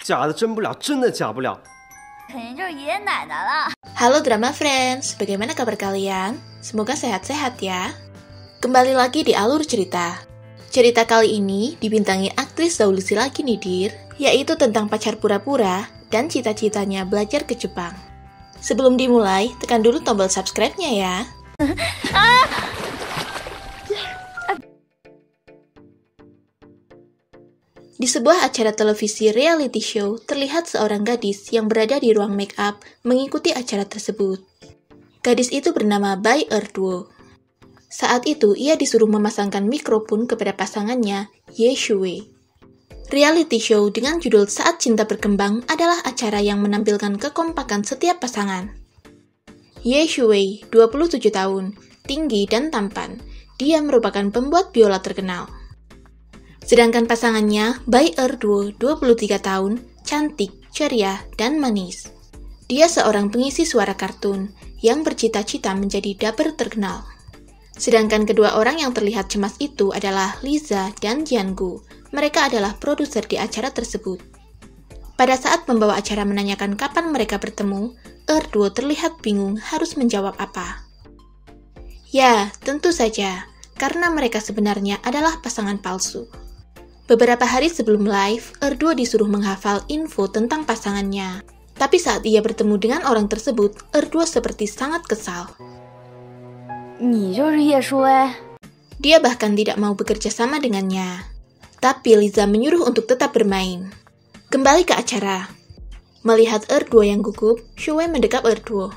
假的真不了，真的假不了。肯定就是爷爷奶奶了。 Halo Drama Friends, bagaimana kabar kalian? Semoga sehat-sehat ya. Kembali lagi di Alur Cerita. Cerita kali ini dibintangi aktris Zaulisila Kinidir, yaitu tentang pacar pura-pura dan cita-citanya belajar ke Jepang. Sebelum dimulai, tekan dulu tombol subscribe-nya ya. Di sebuah acara televisi reality show, terlihat seorang gadis yang berada di ruang make up mengikuti acara tersebut. Gadis itu bernama Bai Erduo. Saat itu, ia disuruh memasangkan mikrofon kepada pasangannya, Ye Shuwei. Reality show dengan judul Saat Cinta Berkembang adalah acara yang menampilkan kekompakan setiap pasangan. Ye Shuwei, 27 tahun, tinggi dan tampan. Dia merupakan pembuat biola terkenal. Sedangkan pasangannya, Bai Erduo, 23 tahun, cantik, ceria, dan manis. Dia seorang pengisi suara kartun yang bercita-cita menjadi dubber terkenal. Sedangkan kedua orang yang terlihat cemas itu adalah Liza dan Jiangu. Mereka adalah produser di acara tersebut. Pada saat pembawa acara menanyakan kapan mereka bertemu, Erduo terlihat bingung harus menjawab apa. Ya, tentu saja, karena mereka sebenarnya adalah pasangan palsu. Beberapa hari sebelum live, Erduo disuruh menghafal info tentang pasangannya. Tapi saat ia bertemu dengan orang tersebut, Erduo seperti sangat kesal. Dia bahkan tidak mau bekerja sama dengannya. Tapi Liza menyuruh untuk tetap bermain. Kembali ke acara. Melihat Erduo yang gugup, Shuwei mendekap Erduo.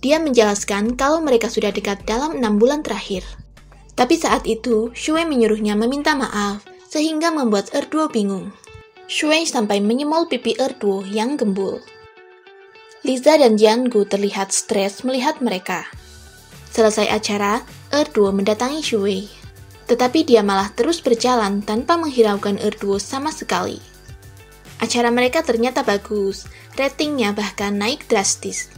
Dia menjelaskan kalau mereka sudah dekat dalam 6 bulan terakhir. Tapi saat itu, Shuwei menyuruhnya meminta maaf, sehingga membuat Erduo bingung. Shuwei sampai menyemol pipi Erduo yang gembul. Liza dan Jiangu terlihat stres melihat mereka. Selesai acara, Erduo mendatangi Shuwei. Tetapi dia malah terus berjalan tanpa menghiraukan Erduo sama sekali. Acara mereka ternyata bagus, ratingnya bahkan naik drastis.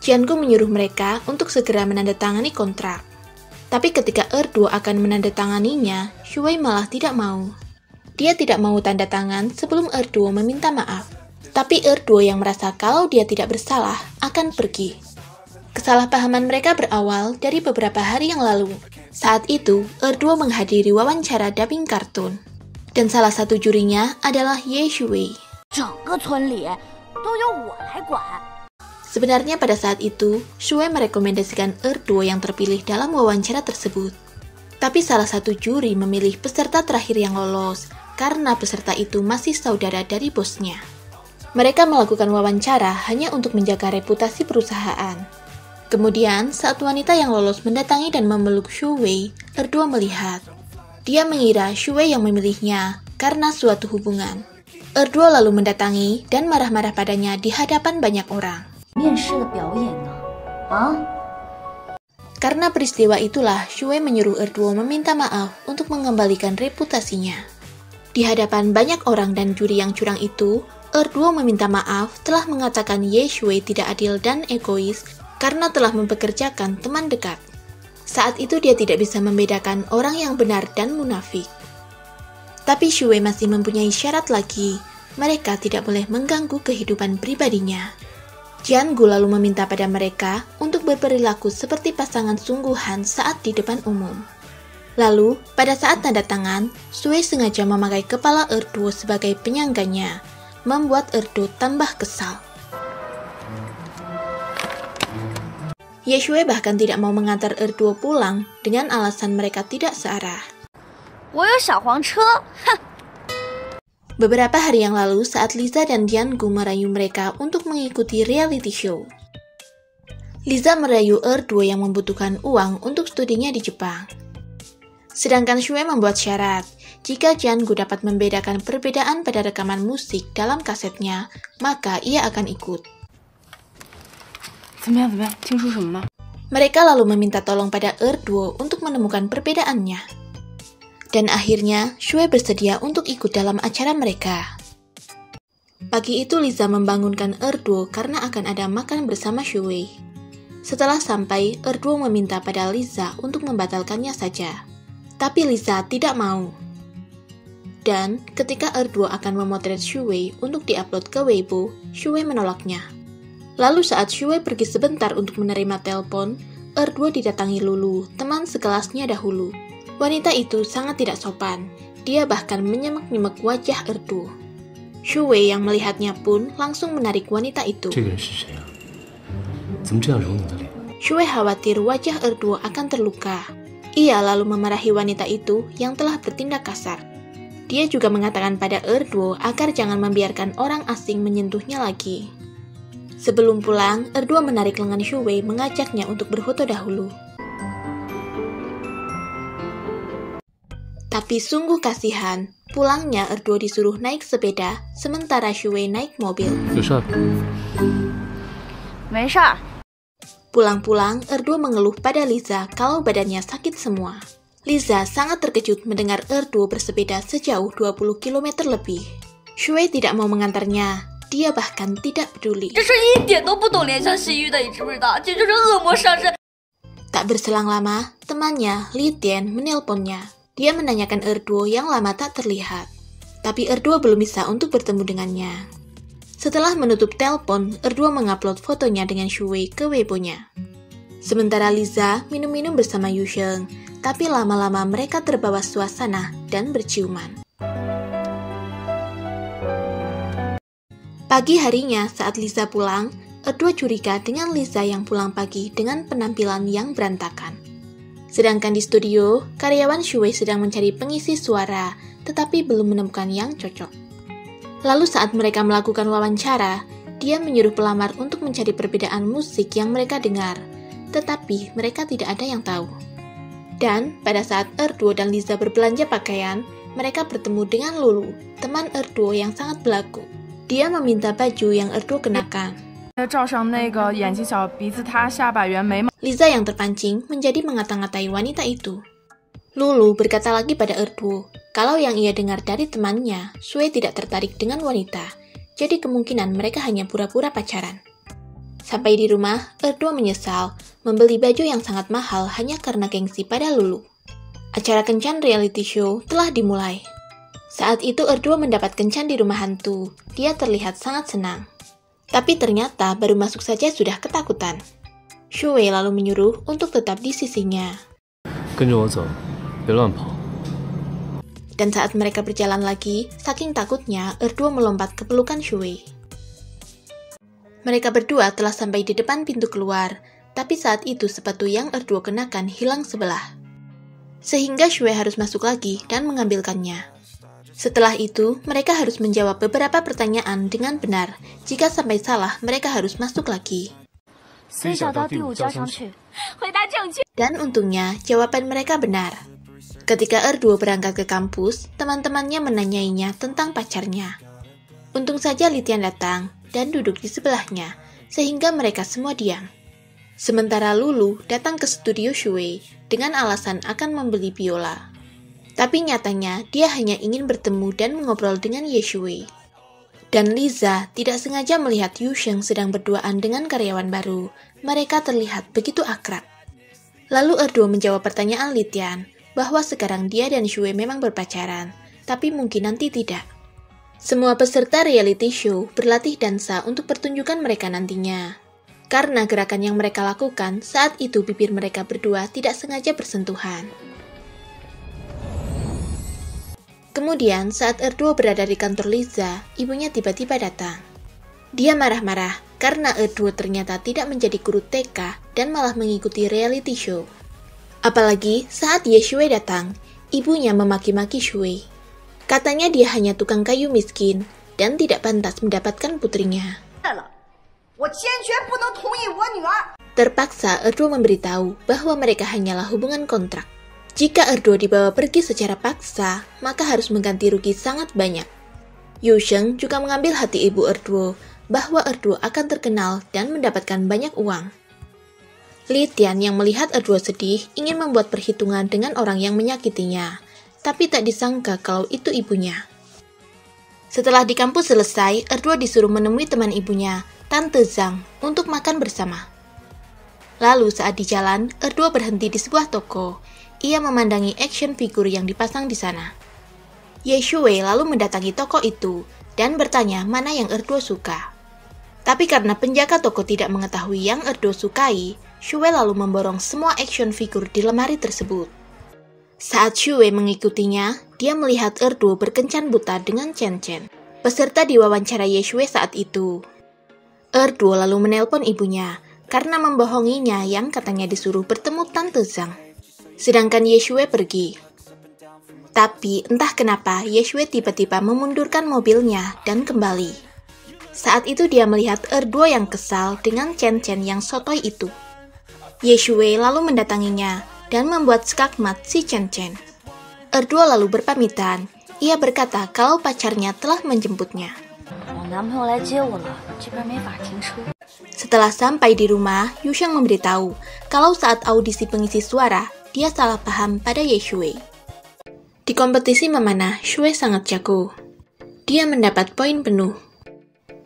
Jiangu menyuruh mereka untuk segera menandatangani kontrak. Tapi ketika Erduo akan menandatanganinya, Shuwei malah tidak mau. Dia tidak mau tanda tangan sebelum Erduo meminta maaf. Tapi Erduo yang merasa kalau dia tidak bersalah akan pergi. Kesalahpahaman mereka berawal dari beberapa hari yang lalu. Saat itu, Erduo menghadiri wawancara dubbing kartun. Dan salah satu jurinya adalah Ye Shuwei. Sebenarnya pada saat itu, Shuwei merekomendasikan Erduo yang terpilih dalam wawancara tersebut. Tapi salah satu juri memilih peserta terakhir yang lolos, karena peserta itu masih saudara dari bosnya. Mereka melakukan wawancara hanya untuk menjaga reputasi perusahaan. Kemudian, saat wanita yang lolos mendatangi dan memeluk Shuwei, Erduo melihat. Dia mengira Shuwei yang memilihnya karena suatu hubungan. Erduo lalu mendatangi dan marah-marah padanya di hadapan banyak orang. Karena peristiwa itulah, Shuwei menyuruh Erduo meminta maaf untuk mengembalikan reputasinya. Di hadapan banyak orang dan juri yang curang itu, Erduo meminta maaf telah mengatakan Ye Shuwei tidak adil dan egois karena telah mempekerjakan teman dekat. Saat itu dia tidak bisa membedakan orang yang benar dan munafik. Tapi Shuwei masih mempunyai syarat lagi, mereka tidak boleh mengganggu kehidupan pribadinya. Jiangu lalu meminta pada mereka untuk berperilaku seperti pasangan sungguhan saat di depan umum. Lalu, pada saat tanda tangan, Shuwei sengaja memakai kepala Erduo sebagai penyangganya, membuat Erduo tambah kesal. Ye Shuwei bahkan tidak mau mengantar Erduo pulang dengan alasan mereka tidak searah. Beberapa hari yang lalu saat Liza dan Jiangu merayu mereka untuk mengikuti reality show. Liza merayu Erduo yang membutuhkan uang untuk studinya di Jepang. Sedangkan Shuwei membuat syarat, jika Jiangu dapat membedakan perbedaan pada rekaman musik dalam kasetnya, maka ia akan ikut. Mereka lalu meminta tolong pada Erduo untuk menemukan perbedaannya. Dan akhirnya, Shuwei bersedia untuk ikut dalam acara mereka. Pagi itu Liza membangunkan Erduo karena akan ada makan bersama Shuwei. Setelah sampai, Erduo meminta pada Liza untuk membatalkannya saja. Tapi Liza tidak mau. Dan ketika Erduo akan memotret Shuwei untuk diupload ke Weibo, Shuwei menolaknya. Lalu saat Shuwei pergi sebentar untuk menerima telepon, Erduo didatangi Lulu, teman sekelasnya dahulu. Wanita itu sangat tidak sopan. Dia bahkan menyemak-nyemak wajah Erduo. Shuwei yang melihatnya pun langsung menarik wanita itu. Shuwei khawatir wajah Erduo akan terluka. Ia lalu memarahi wanita itu yang telah bertindak kasar. Dia juga mengatakan pada Erduo agar jangan membiarkan orang asing menyentuhnya lagi. Sebelum pulang, Erduo menarik lengan Shuwei mengajaknya untuk berfoto dahulu. Tapi sungguh kasihan, pulangnya Erduo disuruh naik sepeda, sementara Shuwei naik mobil. Pulang-pulang, Erduo mengeluh pada Liza kalau badannya sakit semua. Liza sangat terkejut mendengar Erduo bersepeda sejauh 20 km lebih. Shuwei tidak mau mengantarnya, dia bahkan tidak peduli. Tak berselang lama, temannya, Li Tian, menelponnya. Dia menanyakan Erduo yang lama tak terlihat. Tapi Erduo belum bisa untuk bertemu dengannya. Setelah menutup telepon, Erduo mengupload fotonya dengan Shuwei ke Weibo-nya. Sementara Liza minum-minum bersama Yusheng, tapi lama-lama mereka terbawa suasana dan berciuman. Pagi harinya saat Liza pulang, Erduo curiga dengan Liza yang pulang pagi dengan penampilan yang berantakan. Sedangkan di studio, karyawan Shuwei sedang mencari pengisi suara, tetapi belum menemukan yang cocok. Lalu saat mereka melakukan wawancara, dia menyuruh pelamar untuk mencari perbedaan musik yang mereka dengar, tetapi mereka tidak ada yang tahu. Dan pada saat Erduo dan Liza berbelanja pakaian, mereka bertemu dengan Lulu, teman Erduo yang sangat belagu. Dia meminta baju yang Erduo kenakan. Liza yang terpancing menjadi mengata-ngatai wanita itu. Lulu berkata lagi pada Erduo, kalau yang ia dengar dari temannya, Shuwei tidak tertarik dengan wanita, jadi kemungkinan mereka hanya pura-pura pacaran. Sampai di rumah, Erduo menyesal membeli baju yang sangat mahal hanya karena gengsi pada Lulu. Acara kencan reality show telah dimulai. Saat itu Erduo mendapat kencan di rumah hantu. Dia terlihat sangat senang. Tapi ternyata baru masuk saja sudah ketakutan. Shuwei lalu menyuruh untuk tetap di sisinya. Dan saat mereka berjalan lagi, saking takutnya Erduo melompat ke pelukan Shuwei. Mereka berdua telah sampai di depan pintu keluar, tapi saat itu sepatu yang Erduo kenakan hilang sebelah. Sehingga Shuwei harus masuk lagi dan mengambilkannya. Setelah itu, mereka harus menjawab beberapa pertanyaan dengan benar. Jika sampai salah, mereka harus masuk lagi. Dan untungnya, jawaban mereka benar. Ketika Erduo berangkat ke kampus, teman-temannya menanyainya tentang pacarnya. Untung saja Li Tian datang dan duduk di sebelahnya, sehingga mereka semua diam. Sementara Lulu datang ke studio Shuwei dengan alasan akan membeli biola. Tapi nyatanya dia hanya ingin bertemu dan mengobrol dengan Ye Shuwei. Dan Liza tidak sengaja melihat Yusheng sedang berduaan dengan karyawan baru. Mereka terlihat begitu akrab. Lalu Erduo menjawab pertanyaan Li Tian bahwa sekarang dia dan Shuwei memang berpacaran, tapi mungkin nanti tidak. Semua peserta reality show berlatih dansa untuk pertunjukan mereka nantinya. Karena gerakan yang mereka lakukan saat itu bibir mereka berdua tidak sengaja bersentuhan. Kemudian saat Erduo berada di kantor Liza, ibunya tiba-tiba datang. Dia marah-marah karena Erduo ternyata tidak menjadi guru TK dan malah mengikuti reality show. Apalagi saat Ye Shuwei datang, ibunya memaki-maki Shuwei. Katanya dia hanya tukang kayu miskin dan tidak pantas mendapatkan putrinya. Terpaksa Erduo memberitahu bahwa mereka hanyalah hubungan kontrak. Jika Erduo dibawa pergi secara paksa, maka harus mengganti rugi sangat banyak. Yusheng juga mengambil hati ibu Erduo bahwa Erduo akan terkenal dan mendapatkan banyak uang. Li Tian yang melihat Erduo sedih ingin membuat perhitungan dengan orang yang menyakitinya, tapi tak disangka kalau itu ibunya. Setelah di kampus selesai, Erduo disuruh menemui teman ibunya, Tante Zhang, untuk makan bersama. Lalu saat di jalan, Erduo berhenti di sebuah toko. Ia memandangi action figure yang dipasang di sana. Ye Shui lalu mendatangi toko itu dan bertanya mana yang Erduo suka. Tapi karena penjaga toko tidak mengetahui yang Erduo sukai, Shui lalu memborong semua action figure di lemari tersebut. Saat Shui mengikutinya, dia melihat Erduo berkencan buta dengan Chen Chen, peserta diwawancara Ye Shui saat itu. Erduo lalu menelpon ibunya karena membohonginya yang katanya disuruh bertemu Tante Zhang. Sedangkan Ye Shui pergi. Tapi entah kenapa Ye Shui tiba-tiba memundurkan mobilnya dan kembali. Saat itu dia melihat Erduo yang kesal dengan Chen Chen yang sotoy itu. Ye Shui lalu mendatanginya dan membuat skakmat si Chen Chen. Erduo lalu berpamitan. Ia berkata kalau pacarnya telah menjemputnya. Setelah sampai di rumah, Yusheng memberitahu kalau saat audisi pengisi suara, dia salah paham pada Ye Shui. Di kompetisi memanah, Shui sangat jago. Dia mendapat poin penuh.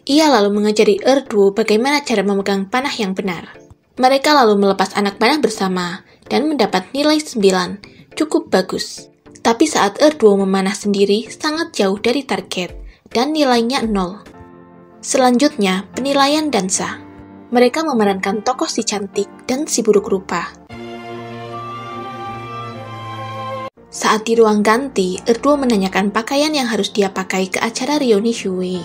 Ia lalu mengajari Erduo bagaimana cara memegang panah yang benar. Mereka lalu melepas anak panah bersama dan mendapat nilai 9, cukup bagus. Tapi saat Erduo memanah sendiri sangat jauh dari target dan nilainya 0. Selanjutnya, penilaian dansa. Mereka memerankan tokoh si cantik dan si buruk rupa. Saat di ruang ganti, Erduo menanyakan pakaian yang harus dia pakai ke acara reuni Shui.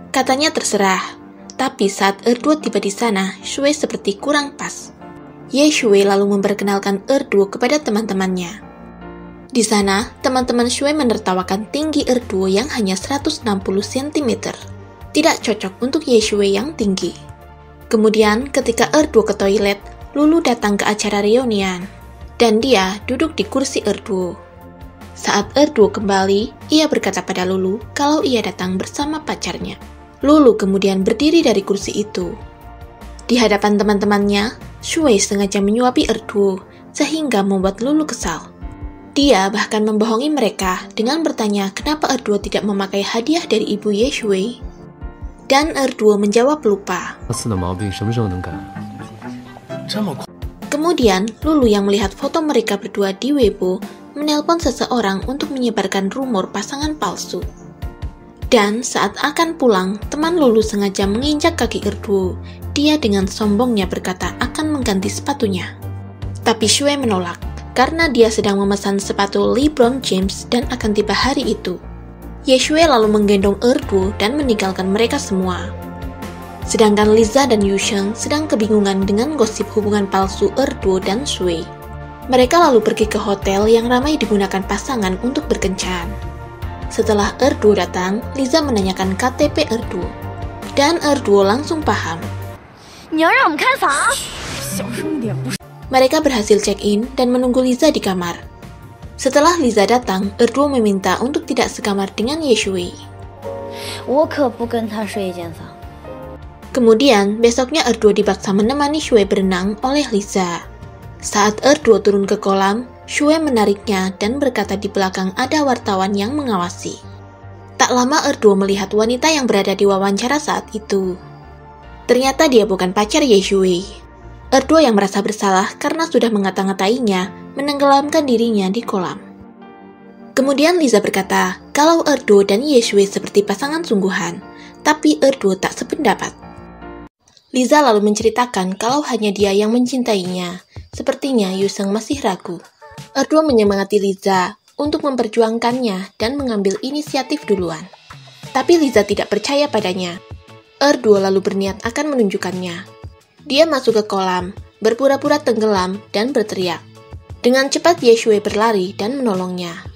Katanya terserah, tapi saat Erduo tiba di sana, Shui seperti kurang pas. Ye Shui lalu memperkenalkan Erduo kepada teman-temannya. Di sana, teman-teman Shui menertawakan tinggi Erduo yang hanya 160 cm. Tidak cocok untuk Ye Shui yang tinggi. Kemudian, ketika Erduo ke toilet, Lulu datang ke acara reunian, dan dia duduk di kursi Erduo. Saat Erduo kembali, ia berkata pada Lulu kalau ia datang bersama pacarnya. Lulu kemudian berdiri dari kursi itu. Di hadapan teman-temannya, Shui sengaja menyuapi Erduo, sehingga membuat Lulu kesal. Dia bahkan membohongi mereka dengan bertanya kenapa Erduo tidak memakai hadiah dari ibu Ye Shui. Dan Erduo menjawab lupa. Kemudian, Lulu yang melihat foto mereka berdua di Weibo menelpon seseorang untuk menyebarkan rumor pasangan palsu. Dan saat akan pulang, teman Lulu sengaja menginjak kaki Erduo. Dia dengan sombongnya berkata akan mengganti sepatunya. Tapi Shui menolak, karena dia sedang memesan sepatu LeBron James dan akan tiba hari itu. Ye Shui lalu menggendong Erduo dan meninggalkan mereka semua. Sedangkan Liza dan Yusheng sedang kebingungan dengan gosip hubungan palsu Erduo dan Shui. Mereka lalu pergi ke hotel yang ramai digunakan pasangan untuk berkencan. Setelah Erduo datang, Liza menanyakan KTP Erduo. Dan Erduo langsung paham. Mereka berhasil check-in dan menunggu Liza di kamar. Setelah Liza datang, Erduo meminta untuk tidak sekamar dengan Ye Shui. Kemudian, besoknya Erduo dipaksa menemani Shui berenang oleh Liza. Saat Erduo turun ke kolam, Shui menariknya dan berkata di belakang ada wartawan yang mengawasi. Tak lama Erduo melihat wanita yang berada di wawancara saat itu. Ternyata dia bukan pacar Ye Shui. Erduo yang merasa bersalah karena sudah mengata-ngatainya menenggelamkan dirinya di kolam. Kemudian Liza berkata kalau Erduo dan Ye Shui seperti pasangan sungguhan, tapi Erduo tak sependapat. Liza lalu menceritakan kalau hanya dia yang mencintainya. Sepertinya Yusheng masih ragu. Erduo menyemangati Liza untuk memperjuangkannya dan mengambil inisiatif duluan. Tapi Liza tidak percaya padanya. Erduo lalu berniat akan menunjukkannya. Dia masuk ke kolam, berpura-pura tenggelam dan berteriak. Dengan cepat Ye Shui berlari dan menolongnya.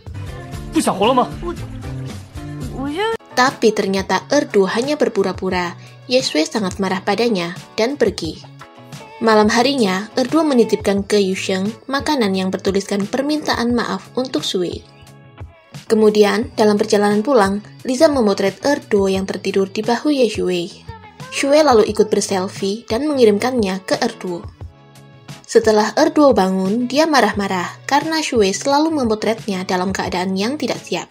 Tapi ternyata Erduo hanya berpura-pura. Ye Shui sangat marah padanya dan pergi. Malam harinya, Erduo menitipkan ke Yusheng makanan yang bertuliskan permintaan maaf untuk Shui. Kemudian, dalam perjalanan pulang, Liza memotret Erduo yang tertidur di bahu Ye Shui. Shui lalu ikut berselfie dan mengirimkannya ke Erduo. Setelah Erduo bangun, dia marah-marah karena Shui selalu memotretnya dalam keadaan yang tidak siap.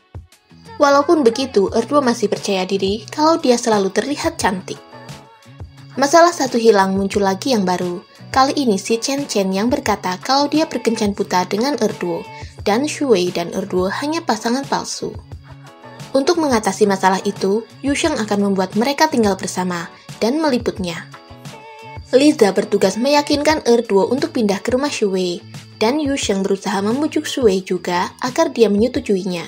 Walaupun begitu, Erduo masih percaya diri kalau dia selalu terlihat cantik. Masalah satu hilang, muncul lagi yang baru. Kali ini si Chen Chen yang berkata kalau dia berkencan buta dengan Erduo, dan Shui dan Erduo hanya pasangan palsu. Untuk mengatasi masalah itu, Yusheng akan membuat mereka tinggal bersama dan meliputnya. Liza bertugas meyakinkan Erduo untuk pindah ke rumah Shuwei, dan Yusheng berusaha membujuk Shuwei juga agar dia menyetujuinya.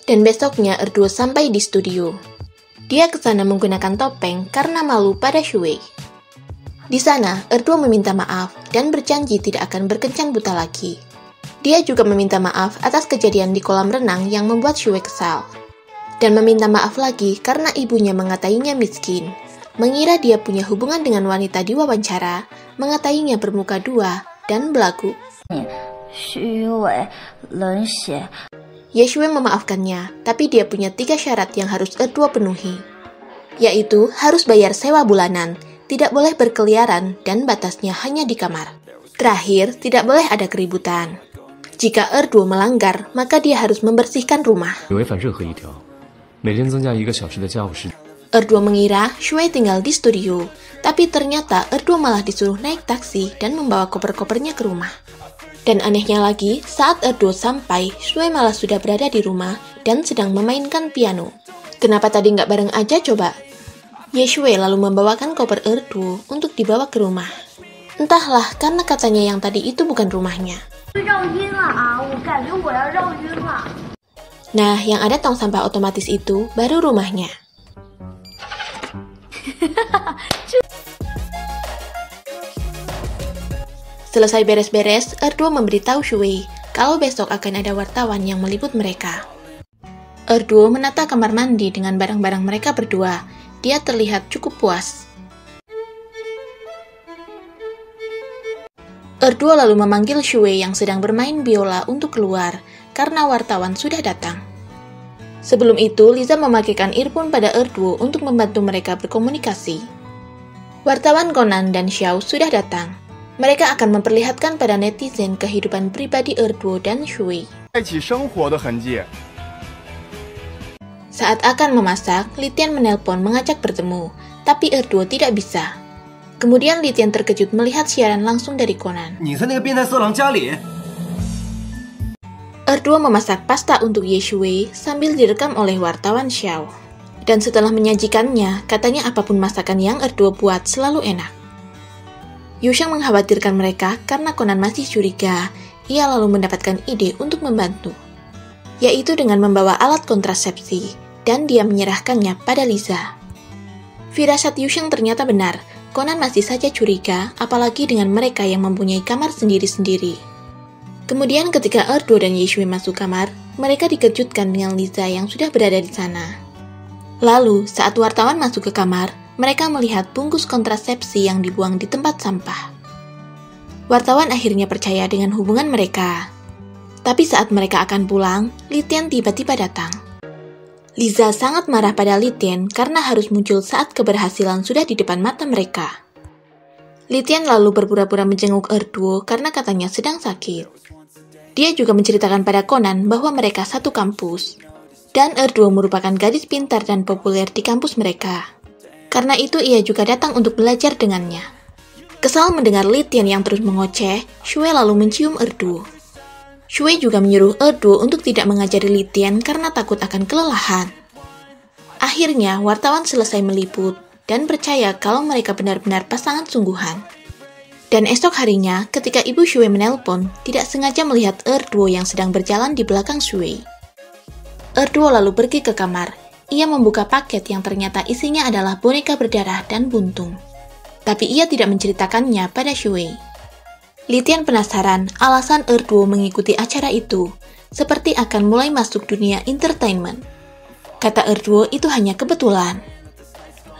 Dan besoknya Erduo sampai di studio. Dia ke sana menggunakan topeng karena malu pada Shuwei. Di sana, Erduo meminta maaf dan berjanji tidak akan berkencan buta lagi. Dia juga meminta maaf atas kejadian di kolam renang yang membuat Shuwei kesal. Dan meminta maaf lagi karena ibunya mengatainya miskin, mengira dia punya hubungan dengan wanita di wawancara, mengatainya bermuka dua, dan belagu. Shuwei memaafkannya, tapi dia punya 3 syarat yang harus Erduo penuhi, yaitu harus bayar sewa bulanan, tidak boleh berkeliaran, dan batasnya hanya di kamar. Terakhir, tidak boleh ada keributan. Jika Erduo melanggar, maka dia harus membersihkan rumah. Erduo mengira Shuwei tinggal di studio, tapi ternyata Erduo malah disuruh naik taksi dan membawa koper-kopernya ke rumah. Dan anehnya lagi, saat Erduo sampai, Shuwei malah sudah berada di rumah dan sedang memainkan piano. Kenapa tadi nggak bareng aja coba? Shuwei lalu membawakan koper Erduo untuk dibawa ke rumah. Entahlah, karena katanya yang tadi itu bukan rumahnya. Nah, yang ada tong sampah otomatis itu baru rumahnya. Selesai beres-beres, Erduo memberitahu Shuwei kalau besok akan ada wartawan yang meliput mereka. Erduo menata kamar mandi dengan barang-barang mereka berdua. Dia terlihat cukup puas. Erduo lalu memanggil Shuwei yang sedang bermain biola untuk keluar, karena wartawan sudah datang. Sebelum itu, Liza memakaikan earphone pada Erduo untuk membantu mereka berkomunikasi. Wartawan Conan dan Xiao sudah datang. Mereka akan memperlihatkan pada netizen kehidupan pribadi Erduo dan Shuwei. Saat akan memasak, Litian menelpon mengajak bertemu, tapi Erduo tidak bisa. Kemudian Litian terkejut melihat siaran langsung dari Conan. Erduo memasak pasta untuk Shuwei sambil direkam oleh wartawan Xiao. Dan setelah menyajikannya, katanya apapun masakan yang Erduo buat selalu enak. Yusheng mengkhawatirkan mereka karena Conan masih curiga. Ia lalu mendapatkan ide untuk membantu, yaitu dengan membawa alat kontrasepsi, dan dia menyerahkannya pada Liza. Firasat Yusheng ternyata benar. Conan masih saja curiga, apalagi dengan mereka yang mempunyai kamar sendiri-sendiri. Kemudian ketika Erduo dan Shuwei masuk kamar, mereka dikejutkan dengan Liza yang sudah berada di sana. Lalu, saat wartawan masuk ke kamar, mereka melihat bungkus kontrasepsi yang dibuang di tempat sampah. Wartawan akhirnya percaya dengan hubungan mereka. Tapi saat mereka akan pulang, Litian tiba-tiba datang. Liza sangat marah pada Litian karena harus muncul saat keberhasilan sudah di depan mata mereka. Litian lalu berpura-pura menjenguk Erduo karena katanya sedang sakit. Dia juga menceritakan pada Conan bahwa mereka satu kampus, dan Erduo merupakan gadis pintar dan populer di kampus mereka. Karena itu ia juga datang untuk belajar dengannya. Kesal mendengar Litian yang terus mengoceh, Shuwei lalu mencium Erduo. Shuwei juga menyuruh Erduo untuk tidak mengajari Litian karena takut akan kelelahan. Akhirnya, wartawan selesai meliput dan percaya kalau mereka benar-benar pasangan sungguhan. Dan esok harinya, ketika ibu Shuwei menelpon, tidak sengaja melihat Erduo yang sedang berjalan di belakang Shuwei. Erduo lalu pergi ke kamar. Ia membuka paket yang ternyata isinya adalah boneka berdarah dan buntung. Tapi ia tidak menceritakannya pada Shuwei. Litian penasaran alasan Erduo mengikuti acara itu, seperti akan mulai masuk dunia entertainment. Kata Erduo itu hanya kebetulan.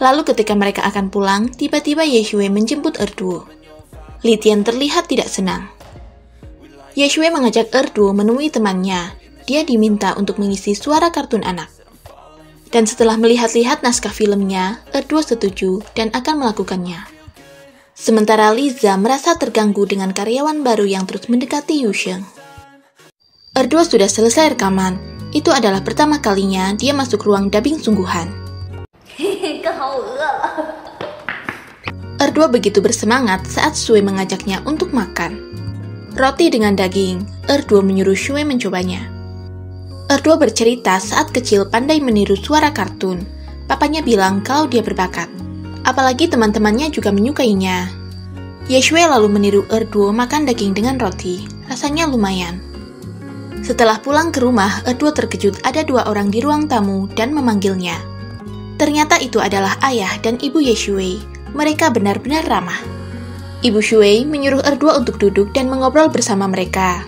Lalu ketika mereka akan pulang, tiba-tiba Shuwei menjemput Erduo. Litian terlihat tidak senang. Shuwei mengajak Erduo menemui temannya. Dia diminta untuk mengisi suara kartun anak. Dan setelah melihat-lihat naskah filmnya, Erduo setuju dan akan melakukannya. Sementara Liza merasa terganggu dengan karyawan baru yang terus mendekati Yusheng. Erduo sudah selesai rekaman. Itu adalah pertama kalinya dia masuk ruang dubbing sungguhan. Erduo begitu bersemangat saat Shuwei mengajaknya untuk makan. Roti dengan daging, Erduo menyuruh Shuwei mencobanya. Erduo bercerita saat kecil pandai meniru suara kartun. Papanya bilang kalau dia berbakat. Apalagi teman-temannya juga menyukainya. Yeshue lalu meniru Erduo makan daging dengan roti. Rasanya lumayan. Setelah pulang ke rumah, Erduo terkejut ada 2 orang di ruang tamu dan memanggilnya. Ternyata itu adalah ayah dan ibu Yeshue. Mereka benar-benar ramah. Ibu Shui menyuruh Erduo untuk duduk dan mengobrol bersama mereka.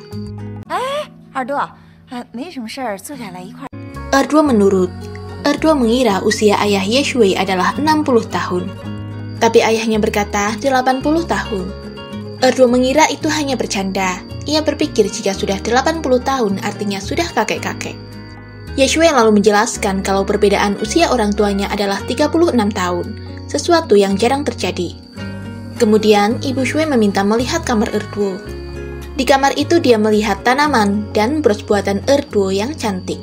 Erduo menurut. Erduo mengira usia ayah Yeshue adalah 60 tahun. Tapi ayahnya berkata 80 tahun. Erduo mengira itu hanya bercanda. Ia berpikir jika sudah 80 tahun artinya sudah kakek-kakek. Yeshue lalu menjelaskan kalau perbedaan usia orang tuanya adalah 36 tahun, sesuatu yang jarang terjadi. Kemudian, Ibu Shui meminta melihat kamar Erduo. Di kamar itu dia melihat tanaman dan bros buatan Erduo yang cantik.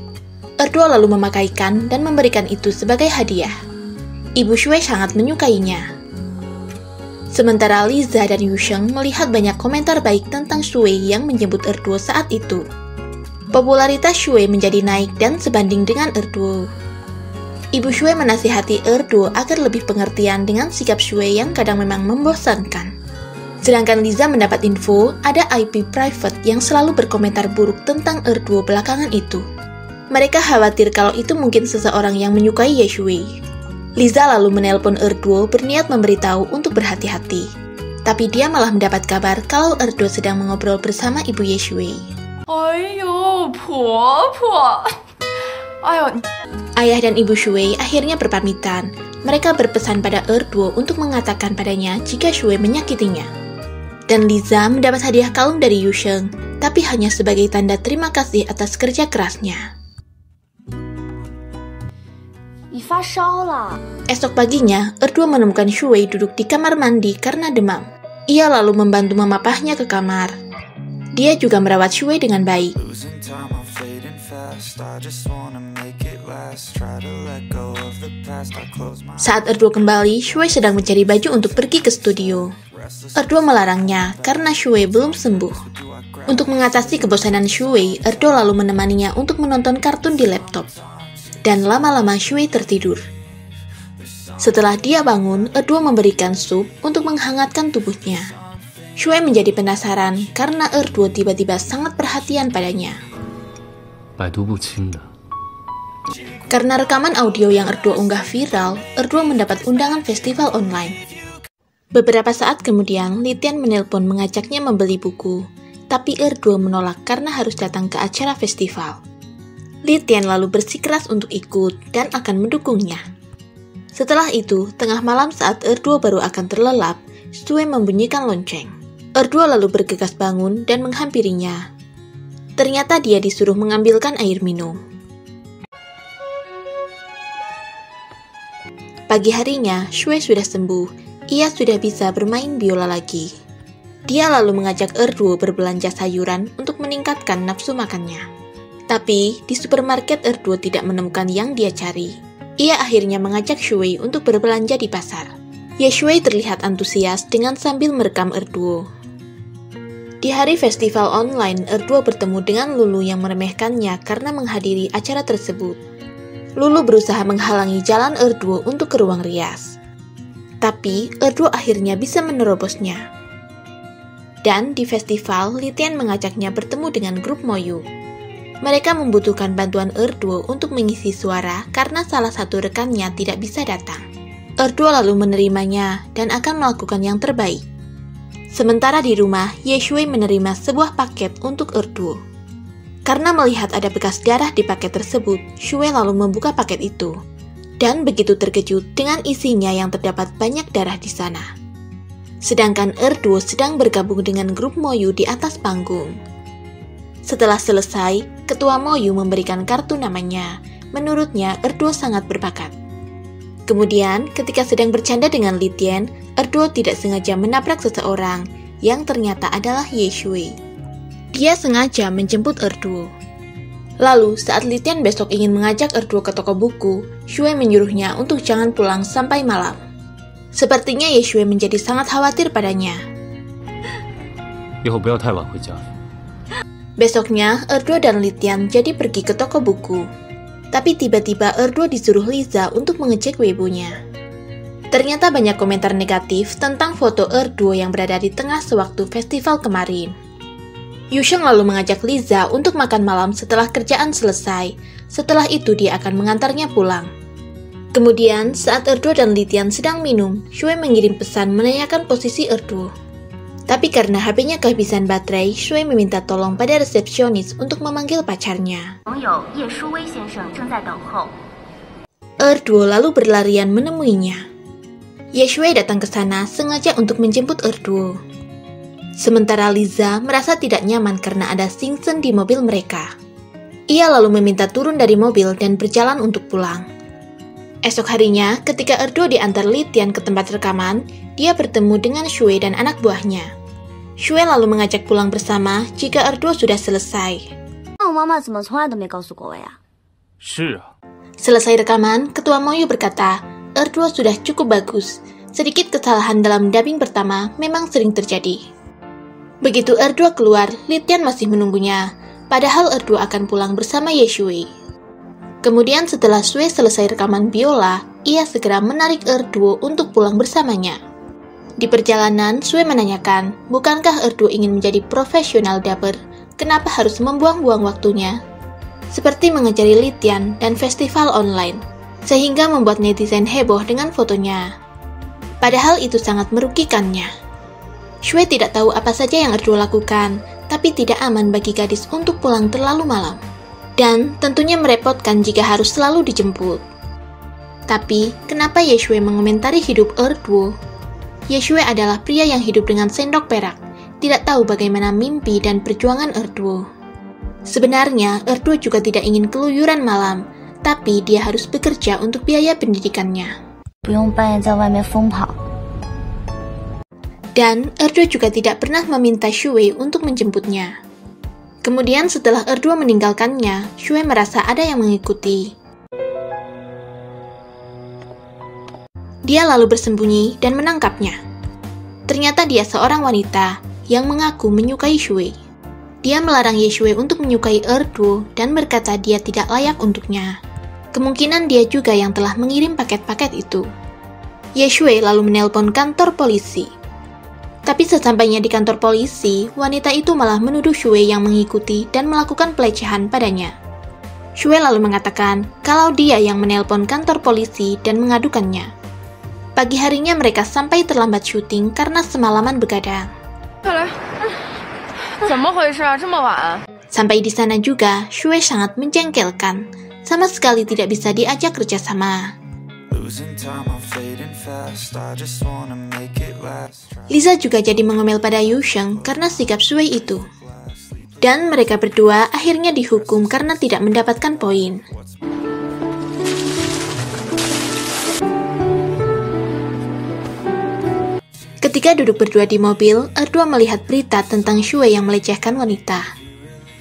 Erduo lalu memakaikan dan memberikan itu sebagai hadiah. Ibu Shui sangat menyukainya. Sementara Liza dan Yusheng melihat banyak komentar baik tentang Shui yang menjemput Erduo saat itu. Popularitas Shui menjadi naik dan sebanding dengan Erduo. Ibu Shui menasihati Erduo agar lebih pengertian dengan sikap Shui yang kadang memang membosankan. Sedangkan Liza mendapat info ada IP private yang selalu berkomentar buruk tentang Erduo belakangan itu. Mereka khawatir kalau itu mungkin seseorang yang menyukai Yeshue. Liza lalu menelpon Erduo berniat memberitahu untuk berhati-hati. Tapi dia malah mendapat kabar kalau Erduo sedang mengobrol bersama ibu Yeshue. Ayah dan ibu Shui akhirnya berpamitan. Mereka berpesan pada Erduo untuk mengatakan padanya jika Shui menyakitinya. Dan Liza mendapat hadiah kalung dari Yusheng, tapi hanya sebagai tanda terima kasih atas kerja kerasnya. Esok paginya, Erduo menemukan Shui duduk di kamar mandi karena demam. Ia lalu membantu memapahnya ke kamar. Dia juga merawat Shui dengan baik. Saat Erduo kembali, Shui sedang mencari baju untuk pergi ke studio. Erduo melarangnya karena Shui belum sembuh. Untuk mengatasi kebosanan Shui, Erduo lalu menemaninya untuk menonton kartun di laptop. Dan lama-lama Shui tertidur. Setelah dia bangun, Erduo memberikan sup untuk menghangatkan tubuhnya. Shui menjadi penasaran karena Erduo tiba-tiba sangat perhatian padanya. Karena rekaman audio yang Erduo unggah viral, Erduo mendapat undangan festival online. Beberapa saat kemudian, Litian menelpon mengajaknya membeli buku, tapi Erduo menolak karena harus datang ke acara festival. Litian lalu bersikeras untuk ikut dan akan mendukungnya. Setelah itu, tengah malam saat Erduo baru akan terlelap, Shui membunyikan lonceng. Erduo lalu bergegas bangun dan menghampirinya. Ternyata dia disuruh mengambilkan air minum. Pagi harinya, Shui sudah sembuh. Ia sudah bisa bermain biola lagi. Dia lalu mengajak Erduo berbelanja sayuran untuk meningkatkan nafsu makannya. Tapi, di supermarket Erduo tidak menemukan yang dia cari. Ia akhirnya mengajak Shui untuk berbelanja di pasar. Yeshue terlihat antusias dengan sambil merekam Erduo. Di hari festival online, Erduo bertemu dengan Lulu yang meremehkannya karena menghadiri acara tersebut. Lulu berusaha menghalangi jalan Erduo untuk ke ruang rias. Tapi, Erduo akhirnya bisa menerobosnya. Dan di festival, Litian mengajaknya bertemu dengan grup Moyu. Mereka membutuhkan bantuan Erduo untuk mengisi suara karena salah satu rekannya tidak bisa datang. Erduo lalu menerimanya dan akan melakukan yang terbaik. Sementara di rumah, Yeshue menerima sebuah paket untuk Erduo. Karena melihat ada bekas darah di paket tersebut, Shui lalu membuka paket itu. Dan begitu terkejut dengan isinya yang terdapat banyak darah di sana. Sedangkan Erduo sedang bergabung dengan grup Moyu di atas panggung. Setelah selesai, ketua Moyu memberikan kartu namanya. Menurutnya, Erduo sangat berbakat. Kemudian, ketika sedang bercanda dengan Litian, Erduo tidak sengaja menabrak seseorang yang ternyata adalah Yeshue. Dia sengaja menjemput Erduo. Lalu, saat Litian besok ingin mengajak Erduo ke toko buku, Shui menyuruhnya untuk jangan pulang sampai malam. Sepertinya Yeshue menjadi sangat khawatir padanya. Besoknya, Erduo dan Litian jadi pergi ke toko buku. Tapi tiba-tiba Erduo disuruh Liza untuk mengecek Weibo-nya. Ternyata banyak komentar negatif tentang foto Erduo yang berada di tengah sewaktu festival kemarin. Yusheng lalu mengajak Liza untuk makan malam setelah kerjaan selesai. Setelah itu dia akan mengantarnya pulang. Kemudian, saat Erduo dan Litian sedang minum, Shui mengirim pesan menanyakan posisi Erduo. Tapi karena HP-nya kehabisan baterai, Shui meminta tolong pada resepsionis untuk memanggil pacarnya. Erduo lalu berlarian menemuinya. Ye Shui datang ke sana sengaja untuk menjemput Erduo. Sementara Liza merasa tidak nyaman karena ada Xingchen di mobil mereka. Ia lalu meminta turun dari mobil dan berjalan untuk pulang. Esok harinya, ketika Erduo diantar Litian ke tempat rekaman, dia bertemu dengan Shui dan anak buahnya. Shui lalu mengajak pulang bersama jika Erduo sudah selesai. Selesai rekaman, Ketua Moyu berkata, Erduo sudah cukup bagus. Sedikit kesalahan dalam dubbing pertama memang sering terjadi. Begitu Erduo keluar, Litian masih menunggunya, padahal Erduo akan pulang bersama Ye Shui. Kemudian setelah Shui selesai rekaman biola, ia segera menarik Erduo untuk pulang bersamanya. Di perjalanan, Shui menanyakan, bukankah Erduo ingin menjadi profesional dubber? Kenapa harus membuang-buang waktunya? Seperti mengajari Litian dan festival online, sehingga membuat netizen heboh dengan fotonya. Padahal itu sangat merugikannya. Shui tidak tahu apa saja yang Erduo lakukan, tapi tidak aman bagi gadis untuk pulang terlalu malam. Dan tentunya merepotkan jika harus selalu dijemput. Tapi, kenapa Ye Shui mengomentari hidup Erduo? Ye Shui adalah pria yang hidup dengan sendok perak, tidak tahu bagaimana mimpi dan perjuangan Erduo. Sebenarnya, Erduo juga tidak ingin keluyuran malam, tapi dia harus bekerja untuk biaya pendidikannya. Dan Erduo juga tidak pernah meminta Shui untuk menjemputnya. Kemudian setelah Erduo meninggalkannya, Shui merasa ada yang mengikuti. Dia lalu bersembunyi dan menangkapnya. Ternyata dia seorang wanita yang mengaku menyukai Shui. Dia melarang Ye Shui untuk menyukai Erduo dan berkata dia tidak layak untuknya. Kemungkinan dia juga yang telah mengirim paket-paket itu. Ye Shui lalu menelpon kantor polisi. Tapi sesampainya di kantor polisi, wanita itu malah menuduh Shui yang mengikuti dan melakukan pelecehan padanya. Shui lalu mengatakan kalau dia yang menelpon kantor polisi dan mengadukannya. Pagi harinya mereka sampai terlambat syuting karena semalaman begadang. Sampai di sana juga, Shui sangat menjengkelkan. Sama sekali tidak bisa diajak kerjasama. Liza juga jadi mengomel pada Yusheng karena sikap Shui itu. Dan mereka berdua akhirnya dihukum karena tidak mendapatkan poin. Ketika duduk berdua di mobil, Erduo melihat berita tentang Shui yang melecehkan wanita.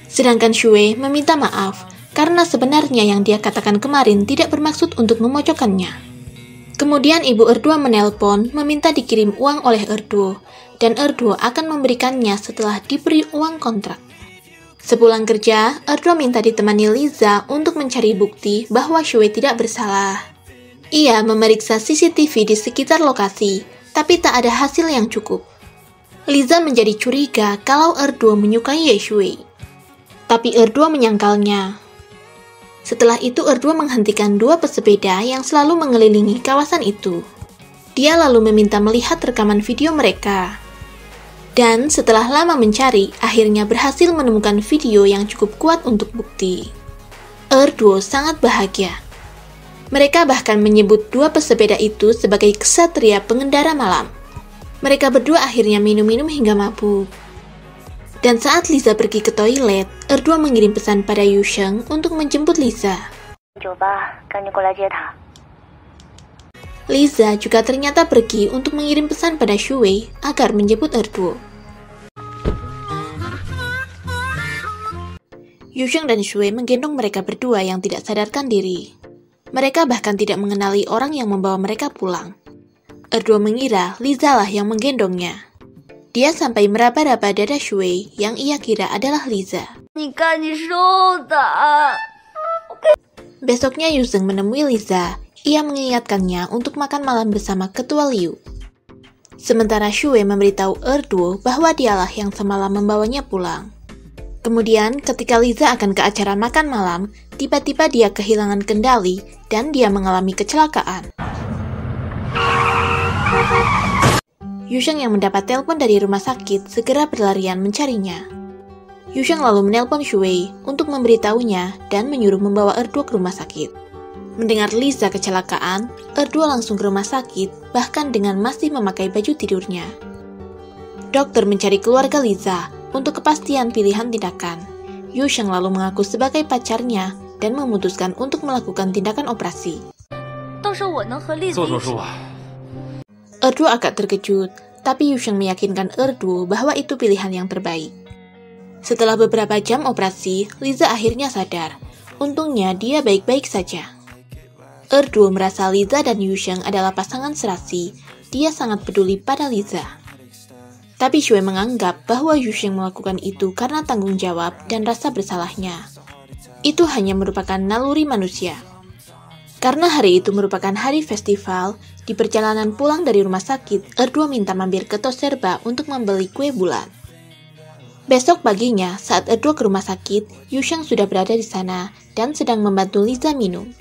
Sedangkan Shui meminta maaf karena sebenarnya yang dia katakan kemarin tidak bermaksud untuk memojokkannya. Kemudian ibu Erduo menelpon meminta dikirim uang oleh Erduo, dan Erduo akan memberikannya setelah diberi uang kontrak. Sepulang kerja, Erduo minta ditemani Liza untuk mencari bukti bahwa Shui tidak bersalah. Ia memeriksa CCTV di sekitar lokasi, tapi tak ada hasil yang cukup. Liza menjadi curiga kalau Erduo menyukai Ye Shui. Tapi Erduo menyangkalnya. Setelah itu Erduo menghentikan dua pesepeda yang selalu mengelilingi kawasan itu. Dia lalu meminta melihat rekaman video mereka. Dan setelah lama mencari, akhirnya berhasil menemukan video yang cukup kuat untuk bukti. Erduo sangat bahagia. Mereka bahkan menyebut dua pesepeda itu sebagai ksatria pengendara malam. Mereka berdua akhirnya minum-minum hingga mabuk. Dan saat Liza pergi ke toilet, Erduo mengirim pesan pada Yusheng untuk menjemput Liza. Liza juga ternyata pergi untuk mengirim pesan pada Shui agar menjemput Erduo. Yusheng dan Shui menggendong mereka berdua yang tidak sadarkan diri. Mereka bahkan tidak mengenali orang yang membawa mereka pulang. Erduo mengira Liza lah yang menggendongnya. Dia sampai meraba-raba dada Shui yang ia kira adalah Liza. 你看你瘦的。 Besoknya Yuzeng menemui Liza. Ia mengingatkannya untuk makan malam bersama ketua Liu. Sementara Shui memberitahu Erduo bahwa dialah yang semalam membawanya pulang. Kemudian ketika Liza akan ke acara makan malam, tiba-tiba dia kehilangan kendali dan dia mengalami kecelakaan. Yusheng yang mendapat telepon dari rumah sakit segera berlarian mencarinya. Yusheng lalu menelpon Shui untuk memberitahunya dan menyuruh membawa Erduo ke rumah sakit. Mendengar Liza kecelakaan, Erduo langsung ke rumah sakit, bahkan dengan masih memakai baju tidurnya. Dokter mencari keluarga Liza untuk kepastian pilihan tindakan. Yusheng lalu mengaku sebagai pacarnya dan memutuskan untuk melakukan tindakan operasi. Erduo agak terkejut, tapi Yusheng meyakinkan Erduo bahwa itu pilihan yang terbaik. Setelah beberapa jam operasi, Liza akhirnya sadar. Untungnya dia baik-baik saja. Erduo merasa Liza dan Yusheng adalah pasangan serasi. Dia sangat peduli pada Liza. Tapi Shui menganggap bahwa Yusheng melakukan itu karena tanggung jawab dan rasa bersalahnya. Itu hanya merupakan naluri manusia. Karena hari itu merupakan hari festival, di perjalanan pulang dari rumah sakit, Erduo minta mampir ke Toserba untuk membeli kue bulan. Besok paginya, saat Erduo ke rumah sakit, Yusheng sudah berada di sana dan sedang membantu Liza minum.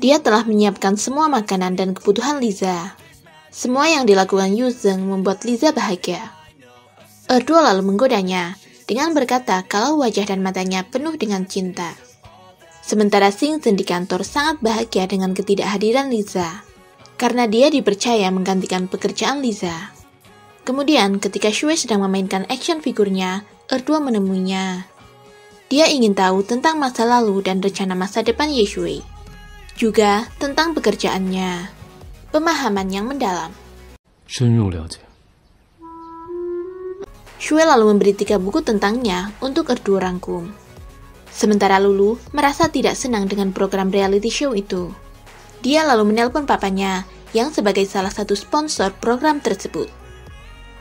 Dia telah menyiapkan semua makanan dan kebutuhan Liza. Semua yang dilakukan Yuzeng membuat Liza bahagia. Erduo lalu menggodanya dengan berkata kalau wajah dan matanya penuh dengan cinta. Sementara Xingzhen di kantor sangat bahagia dengan ketidakhadiran Liza, karena dia dipercaya menggantikan pekerjaan Liza. Kemudian ketika Shui sedang memainkan action figurnya, Erduo menemuinya. Dia ingin tahu tentang masa lalu dan rencana masa depan Ye Shui. Juga tentang pekerjaannya, pemahaman yang mendalam. Shui lalu memberi 3 buku tentangnya untuk Erduo rangkum. Sementara Lulu merasa tidak senang dengan program reality show itu. Dia lalu menelpon papanya yang sebagai salah satu sponsor program tersebut.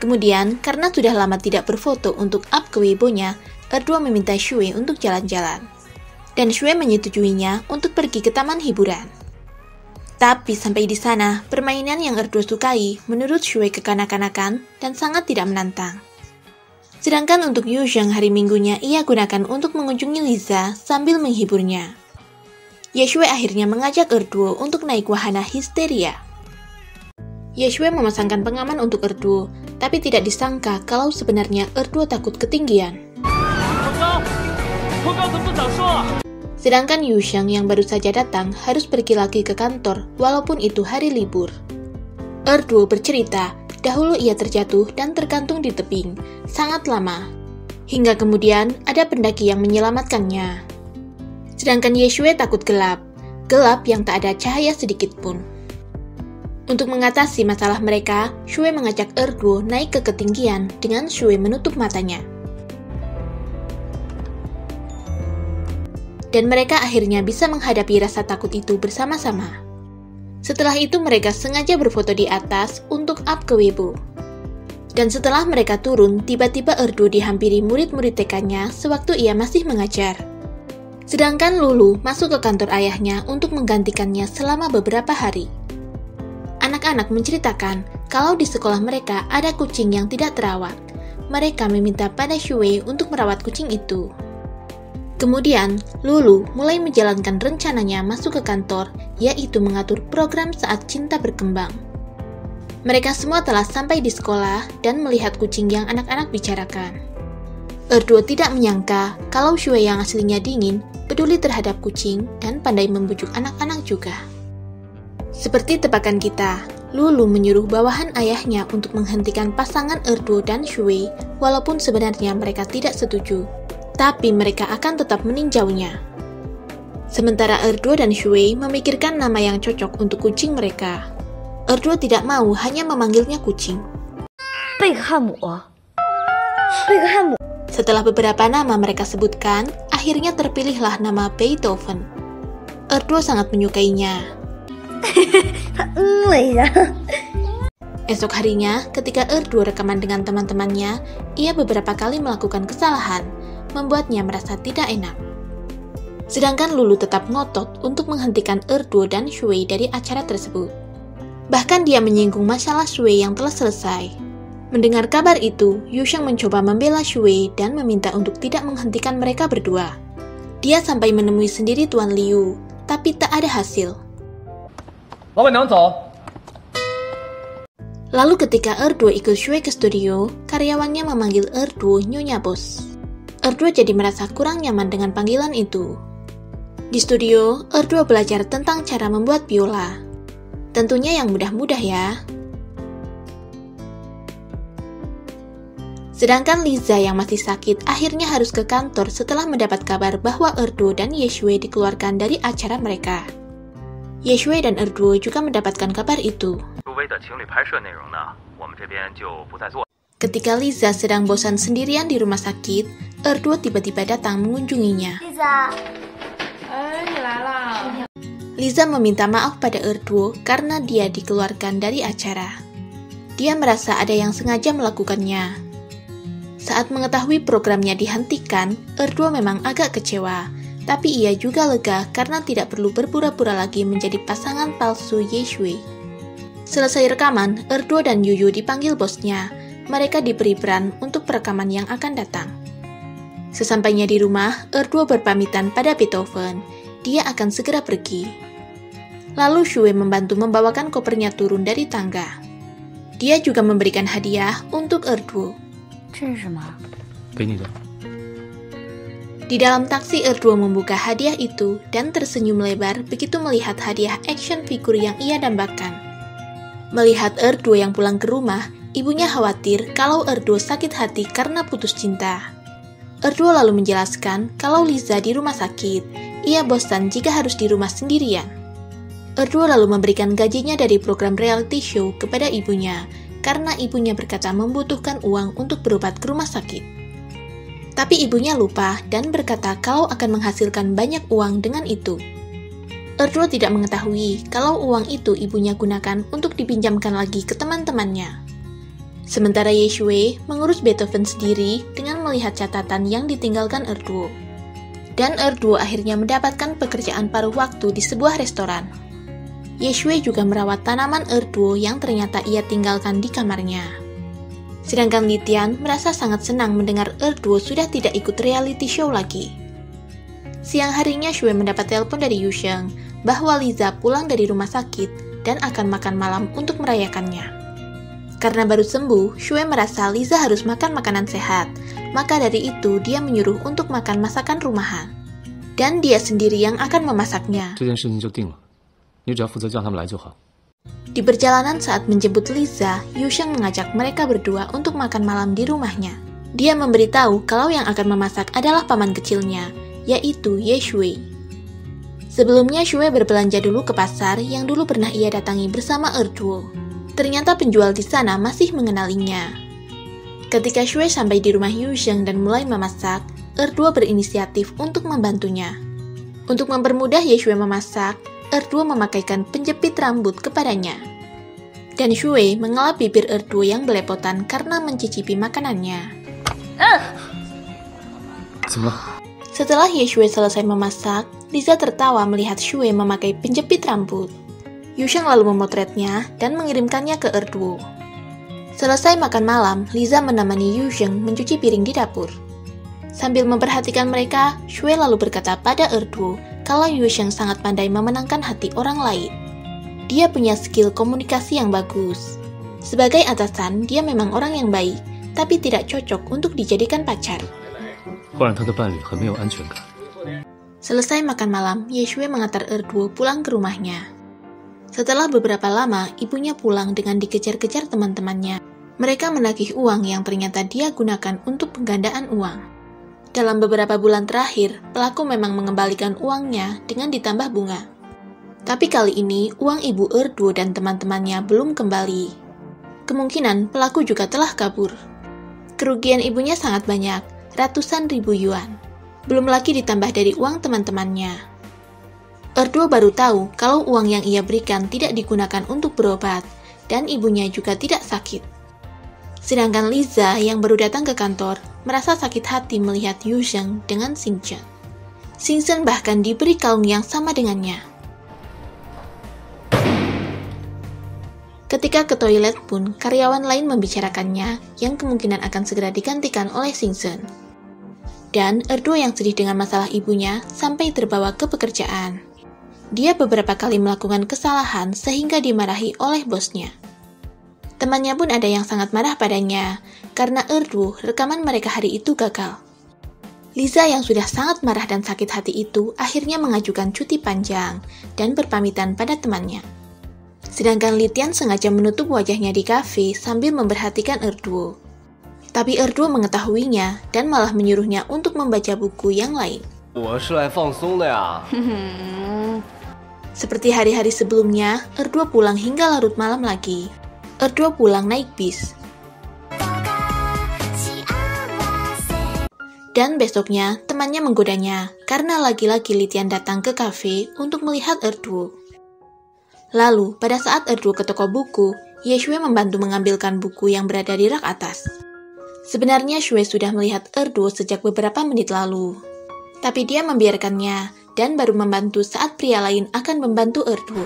Kemudian, karena sudah lama tidak berfoto untuk up ke Weibo-nya, Erduo meminta Shui untuk jalan-jalan. Dan Shui menyetujuinya untuk pergi ke taman hiburan. Tapi sampai di sana, permainan yang Erduo sukai menurut Shui kekanak-kanakan dan sangat tidak menantang. Sedangkan untuk Yusheng hari minggunya ia gunakan untuk mengunjungi Liza sambil menghiburnya. Ye Shui akhirnya mengajak Erduo untuk naik wahana histeria. Ye Shui memasangkan pengaman untuk Erduo, tapi tidak disangka kalau sebenarnya Erduo takut ketinggian. Sedangkan Yusheng yang baru saja datang harus pergi lagi ke kantor walaupun itu hari libur. Erduo bercerita, dahulu ia terjatuh dan tergantung di tebing, sangat lama. Hingga kemudian ada pendaki yang menyelamatkannya. Sedangkan Ye Shui takut gelap yang tak ada cahaya sedikit pun. Untuk mengatasi masalah mereka, Shui mengajak Erduo naik ke ketinggian dengan Shui menutup matanya. Dan mereka akhirnya bisa menghadapi rasa takut itu bersama-sama. Setelah itu mereka sengaja berfoto di atas untuk up ke Weibo. Dan setelah mereka turun, tiba-tiba Erduo dihampiri murid-murid TK-nya sewaktu ia masih mengajar. Sedangkan Lulu masuk ke kantor ayahnya untuk menggantikannya selama beberapa hari. Anak-anak menceritakan kalau di sekolah mereka ada kucing yang tidak terawat. Mereka meminta pada Shui untuk merawat kucing itu. Kemudian, Lulu mulai menjalankan rencananya masuk ke kantor, yaitu mengatur program saat cinta berkembang. Mereka semua telah sampai di sekolah dan melihat kucing yang anak-anak bicarakan. Erduo tidak menyangka kalau Shui yang aslinya dingin, peduli terhadap kucing, dan pandai membujuk anak-anak juga. Seperti tebakan kita, Lulu menyuruh bawahan ayahnya untuk menghentikan pasangan Erduo dan Shui, walaupun sebenarnya mereka tidak setuju. Tapi mereka akan tetap meninjaunya. Sementara Erduo dan Shui memikirkan nama yang cocok untuk kucing mereka. Erduo tidak mau hanya memanggilnya kucing. Setelah beberapa nama mereka sebutkan, akhirnya terpilihlah nama Beethoven. Erduo sangat menyukainya. Esok harinya, ketika Erduo rekaman dengan teman-temannya, ia beberapa kali melakukan kesalahan. membuatnya merasa tidak enak. Sedangkan Lulu tetap ngotot untuk menghentikan Erduo dan Shui dari acara tersebut. Bahkan dia menyinggung masalah Shui yang telah selesai. Mendengar kabar itu, Yusheng mencoba membela Shui dan meminta untuk tidak menghentikan mereka berdua. Dia sampai menemui sendiri Tuan Liu, tapi tak ada hasil. Lalu ketika Erduo ikut Shui ke studio, karyawannya memanggil Erduo Nyonya Bos. Erduo jadi merasa kurang nyaman dengan panggilan itu. Di studio, Erduo belajar tentang cara membuat biola. Tentunya yang mudah-mudah ya. Sedangkan Liza yang masih sakit akhirnya harus ke kantor setelah mendapat kabar bahwa Erduo dan Ye Shui dikeluarkan dari acara mereka. Ye Shui dan Erduo juga mendapatkan kabar itu. Ketika Liza sedang bosan sendirian di rumah sakit, Erduo tiba-tiba datang mengunjunginya. Liza meminta maaf pada Erduo karena dia dikeluarkan dari acara. Dia merasa ada yang sengaja melakukannya. Saat mengetahui programnya dihentikan, Erduo memang agak kecewa, tapi ia juga lega karena tidak perlu berpura-pura lagi menjadi pasangan palsu Ye Shui. Selesai rekaman, Erduo dan Yuyu dipanggil bosnya. Mereka diberi peran untuk perekaman yang akan datang. Sesampainya di rumah, Erduo berpamitan pada Beethoven. Dia akan segera pergi. Lalu Shui membantu membawakan kopernya turun dari tangga. Dia juga memberikan hadiah untuk Erduo. Di dalam taksi, Erduo membuka hadiah itu dan tersenyum lebar begitu melihat hadiah action figure yang ia dambakan. Melihat Erduo yang pulang ke rumah, ibunya khawatir kalau Erduo sakit hati karena putus cinta. Erduo lalu menjelaskan kalau Liza di rumah sakit. Ia bosan jika harus di rumah sendirian. Erduo lalu memberikan gajinya dari program reality show kepada ibunya, karena ibunya berkata membutuhkan uang untuk berobat ke rumah sakit. Tapi ibunya lupa dan berkata kalau akan menghasilkan banyak uang dengan itu. Erduo tidak mengetahui kalau uang itu ibunya gunakan untuk dipinjamkan lagi ke teman-temannya. Sementara Ye Shui mengurus Beethoven sendiri dengan melihat catatan yang ditinggalkan Erduo. Dan Erduo akhirnya mendapatkan pekerjaan paruh waktu di sebuah restoran. Ye Shui juga merawat tanaman Erduo yang ternyata ia tinggalkan di kamarnya. Sedangkan Li Tian merasa sangat senang mendengar Erduo sudah tidak ikut reality show lagi. Siang harinya Shui mendapat telepon dari Yusheng bahwa Liza pulang dari rumah sakit dan akan makan malam untuk merayakannya. Karena baru sembuh, Shui merasa Liza harus makan makanan sehat. Maka dari itu, dia menyuruh untuk makan masakan rumahan. Dan dia sendiri yang akan memasaknya. Di perjalanan saat menjemput Liza, Yusheng mengajak mereka berdua untuk makan malam di rumahnya. Dia memberitahu kalau yang akan memasak adalah paman kecilnya, yaitu Ye Shui. Sebelumnya Shui berbelanja dulu ke pasar yang dulu pernah ia datangi bersama Erduo. Ternyata penjual di sana masih mengenalinya. Ketika Shui sampai di rumah Yusheng dan mulai memasak, Erduo berinisiatif untuk membantunya. Untuk mempermudah Ye Shui memasak, Erduo memakaikan penjepit rambut kepadanya. Dan Shui mengelap bibir Erduo yang belepotan karena mencicipi makanannya. Setelah Ye Shui selesai memasak, Liza tertawa melihat Shui memakai penjepit rambut. Yusheng lalu memotretnya dan mengirimkannya ke Erduo. Selesai makan malam, Liza menemani Yusheng mencuci piring di dapur. Sambil memperhatikan mereka, Shui lalu berkata pada Erduo kalau Yusheng sangat pandai memenangkan hati orang lain. Dia punya skill komunikasi yang bagus. Sebagai atasan, dia memang orang yang baik, tapi tidak cocok untuk dijadikan pacar. Selesai makan malam, Ye Shui mengantar Erduo pulang ke rumahnya. Setelah beberapa lama, ibunya pulang dengan dikejar-kejar teman-temannya. Mereka menagih uang yang ternyata dia gunakan untuk penggandaan uang. Dalam beberapa bulan terakhir, pelaku memang mengembalikan uangnya dengan ditambah bunga. Tapi kali ini, uang ibu Erduo dan teman-temannya belum kembali. Kemungkinan pelaku juga telah kabur. Kerugian ibunya sangat banyak, ratusan ribu yuan. Belum lagi ditambah dari uang teman-temannya. Erduo baru tahu kalau uang yang ia berikan tidak digunakan untuk berobat, dan ibunya juga tidak sakit. Sedangkan Liza yang baru datang ke kantor merasa sakit hati melihat Yu Zheng dengan Xingchen. Xingchen bahkan diberi kalung yang sama dengannya. Ketika ke toilet pun, karyawan lain membicarakannya yang kemungkinan akan segera digantikan oleh Xingchen. Dan Erduo yang sedih dengan masalah ibunya sampai terbawa ke pekerjaan. Dia beberapa kali melakukan kesalahan sehingga dimarahi oleh bosnya. Temannya pun ada yang sangat marah padanya karena Erduo rekaman mereka hari itu gagal. Liza yang sudah sangat marah dan sakit hati itu akhirnya mengajukan cuti panjang dan berpamitan pada temannya. Sedangkan Litian sengaja menutup wajahnya di kafe sambil memperhatikan Erduo. Tapi Erduo mengetahuinya dan malah menyuruhnya untuk membaca buku yang lain. Seperti hari-hari sebelumnya, Erduo pulang hingga larut malam lagi. Erduo pulang naik bis. Dan besoknya, temannya menggodanya karena lagi-lagi Litian datang ke kafe untuk melihat Erduo. Lalu, pada saat Erduo ke toko buku, Ye Shui membantu mengambilkan buku yang berada di rak atas. Sebenarnya Shui sudah melihat Erduo sejak beberapa menit lalu. Tapi dia membiarkannya dan baru membantu saat pria lain akan membantu Erduo.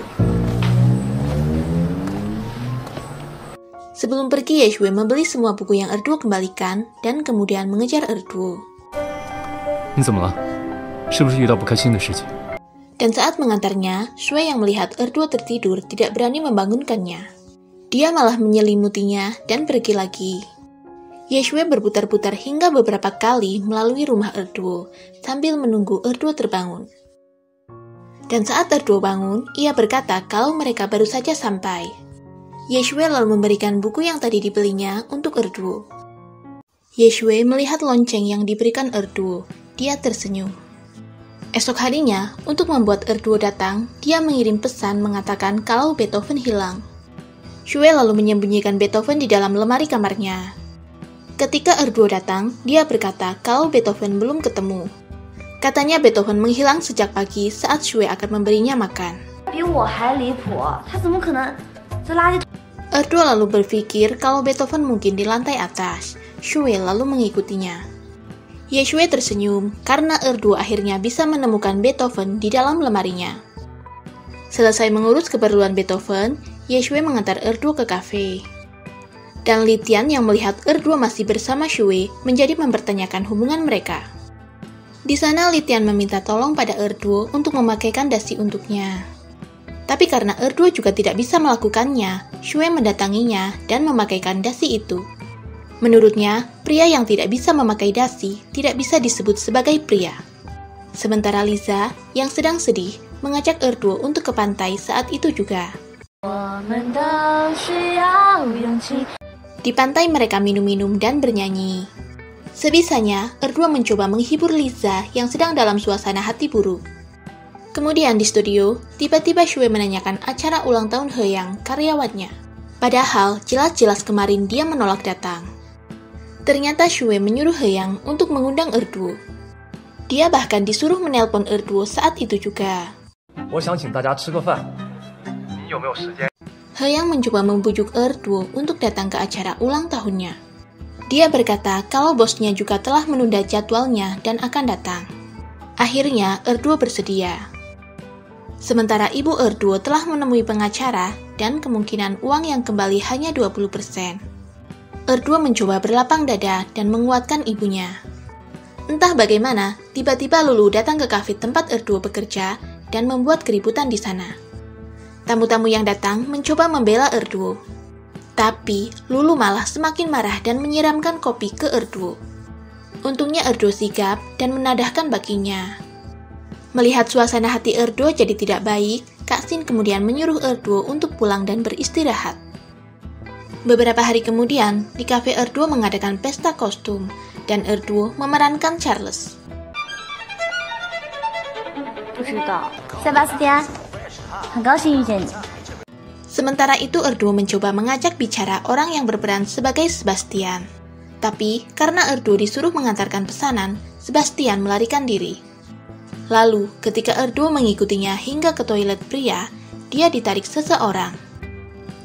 Sebelum pergi, Ye Shui membeli semua buku yang Erduo kembalikan dan kemudian mengejar Erduo. Dan saat mengantarnya, Shui yang melihat Erduo tertidur tidak berani membangunkannya. Dia malah menyelimutinya dan pergi lagi. Ye Shui berputar-putar hingga beberapa kali melalui rumah Erduo sambil menunggu Erduo terbangun. Dan saat Erduo bangun, ia berkata kalau mereka baru saja sampai. Ye Shui lalu memberikan buku yang tadi dibelinya untuk Erduo. Ye Shui melihat lonceng yang diberikan Erduo. Dia tersenyum. Esok harinya, untuk membuat Erduo datang, dia mengirim pesan mengatakan kalau Beethoven hilang. Shui lalu menyembunyikan Beethoven di dalam lemari kamarnya. Ketika Erduo datang, dia berkata kalau Beethoven belum ketemu. Katanya Beethoven menghilang sejak pagi saat Shui akan memberinya makan. Erduo lalu berpikir kalau Beethoven mungkin di lantai atas. Shui lalu mengikutinya. Ye Shui tersenyum karena Erduo akhirnya bisa menemukan Beethoven di dalam lemarinya. Selesai mengurus keperluan Beethoven, Ye Shui mengantar Erduo ke kafe. Dan Litian yang melihat Erduo masih bersama Shui menjadi mempertanyakan hubungan mereka. Di sana Litian meminta tolong pada Erduo untuk memakaikan dasi untuknya. Tapi karena Erduo juga tidak bisa melakukannya, Shui mendatanginya dan memakaikan dasi itu. Menurutnya, pria yang tidak bisa memakai dasi tidak bisa disebut sebagai pria. Sementara Liza, yang sedang sedih, mengajak Erduo untuk ke pantai saat itu juga. Di pantai mereka minum-minum dan bernyanyi. Sebisanya, Erduo mencoba menghibur Liza yang sedang dalam suasana hati buruk. Kemudian di studio, tiba-tiba Shui menanyakan acara ulang tahun Heyang, karyawannya. Padahal, jelas-jelas kemarin dia menolak datang. Ternyata Shui menyuruh Heyang untuk mengundang Erduo. Dia bahkan disuruh menelpon Erduo saat itu juga. Heyang mencoba membujuk Erduo untuk datang ke acara ulang tahunnya. Dia berkata kalau bosnya juga telah menunda jadwalnya dan akan datang. Akhirnya, Erduo bersedia. Sementara ibu Erduo telah menemui pengacara dan kemungkinan uang yang kembali hanya 20%. Erduo mencoba berlapang dada dan menguatkan ibunya. Entah bagaimana, tiba-tiba Lulu datang ke kafe tempat Erduo bekerja dan membuat keributan di sana. Tamu-tamu yang datang mencoba membela Erduo. Tapi, Lulu malah semakin marah dan menyiramkan kopi ke Erduo. Untungnya Erduo sigap dan menadahkan bakinya. Melihat suasana hati Erduo jadi tidak baik, Kak Xin kemudian menyuruh Erduo untuk pulang dan beristirahat. Beberapa hari kemudian, di kafe Erduo mengadakan pesta kostum, dan Erduo memerankan Charles. Sementara itu Erduo mencoba mengajak bicara orang yang berperan sebagai Sebastian. Tapi, karena Erduo disuruh mengantarkan pesanan, Sebastian melarikan diri. Lalu, ketika Erduo mengikutinya hingga ke toilet pria, dia ditarik seseorang.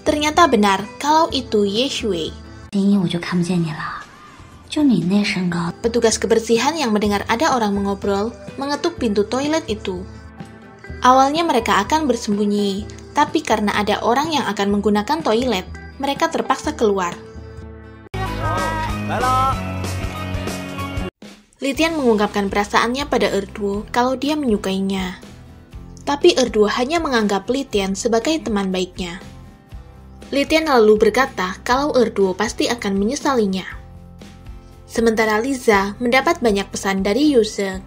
Ternyata benar kalau itu Ye Shui. Petugas kebersihan yang mendengar ada orang mengobrol mengetuk pintu toilet itu. Awalnya mereka akan bersembunyi, tapi karena ada orang yang akan menggunakan toilet, mereka terpaksa keluar. Litian mengungkapkan perasaannya pada Erduo kalau dia menyukainya. Tapi Erduo hanya menganggap Litian sebagai teman baiknya. Litian lalu berkata kalau Erduo pasti akan menyesalinya. Sementara Liza mendapat banyak pesan dari Yuzeng.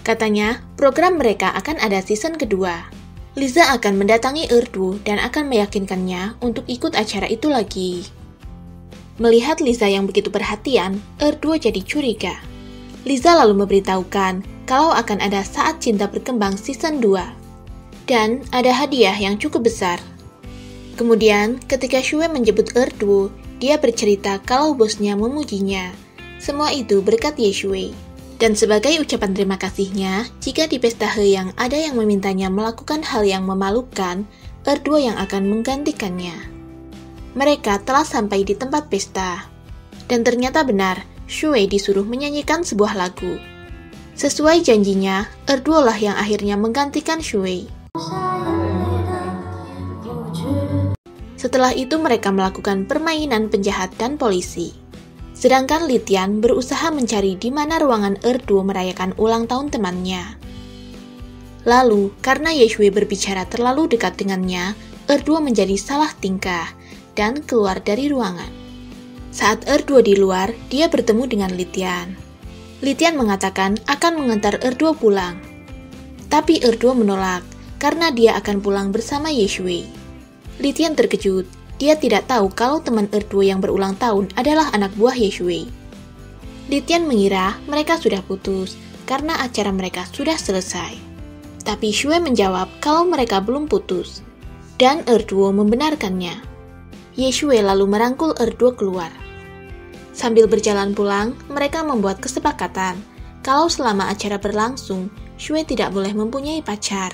Katanya, program mereka akan ada season kedua. Liza akan mendatangi Erduo dan akan meyakinkannya untuk ikut acara itu lagi. Melihat Liza yang begitu perhatian, Erduo jadi curiga. Liza lalu memberitahukan kalau akan ada Saat Cinta Berkembang season 2. Dan ada hadiah yang cukup besar. Kemudian, ketika Shue menjemput Erduo, dia bercerita kalau bosnya memujinya. Semua itu berkat Yeshue. Dan sebagai ucapan terima kasihnya, jika di pesta He yang ada yang memintanya melakukan hal yang memalukan, Erduo yang akan menggantikannya. Mereka telah sampai di tempat pesta. Dan ternyata benar, Shue disuruh menyanyikan sebuah lagu. Sesuai janjinya, Erduo lah yang akhirnya menggantikan Shue. Setelah itu mereka melakukan permainan penjahat dan polisi. Sedangkan Litian berusaha mencari di mana ruangan Erduo merayakan ulang tahun temannya. Lalu, karena Yeshue berbicara terlalu dekat dengannya, Erduo menjadi salah tingkah dan keluar dari ruangan. Saat Erduo di luar, dia bertemu dengan Litian. Litian mengatakan akan mengantar Erduo pulang. Tapi Erduo menolak, karena dia akan pulang bersama Yeshue. Litian terkejut, dia tidak tahu kalau teman Erduo yang berulang tahun adalah anak buah Yeshue. Litian mengira mereka sudah putus, karena acara mereka sudah selesai. Tapi Shue menjawab kalau mereka belum putus, dan Erduo membenarkannya. Yeshue lalu merangkul Erduo keluar. Sambil berjalan pulang, mereka membuat kesepakatan kalau selama acara berlangsung, Shue tidak boleh mempunyai pacar.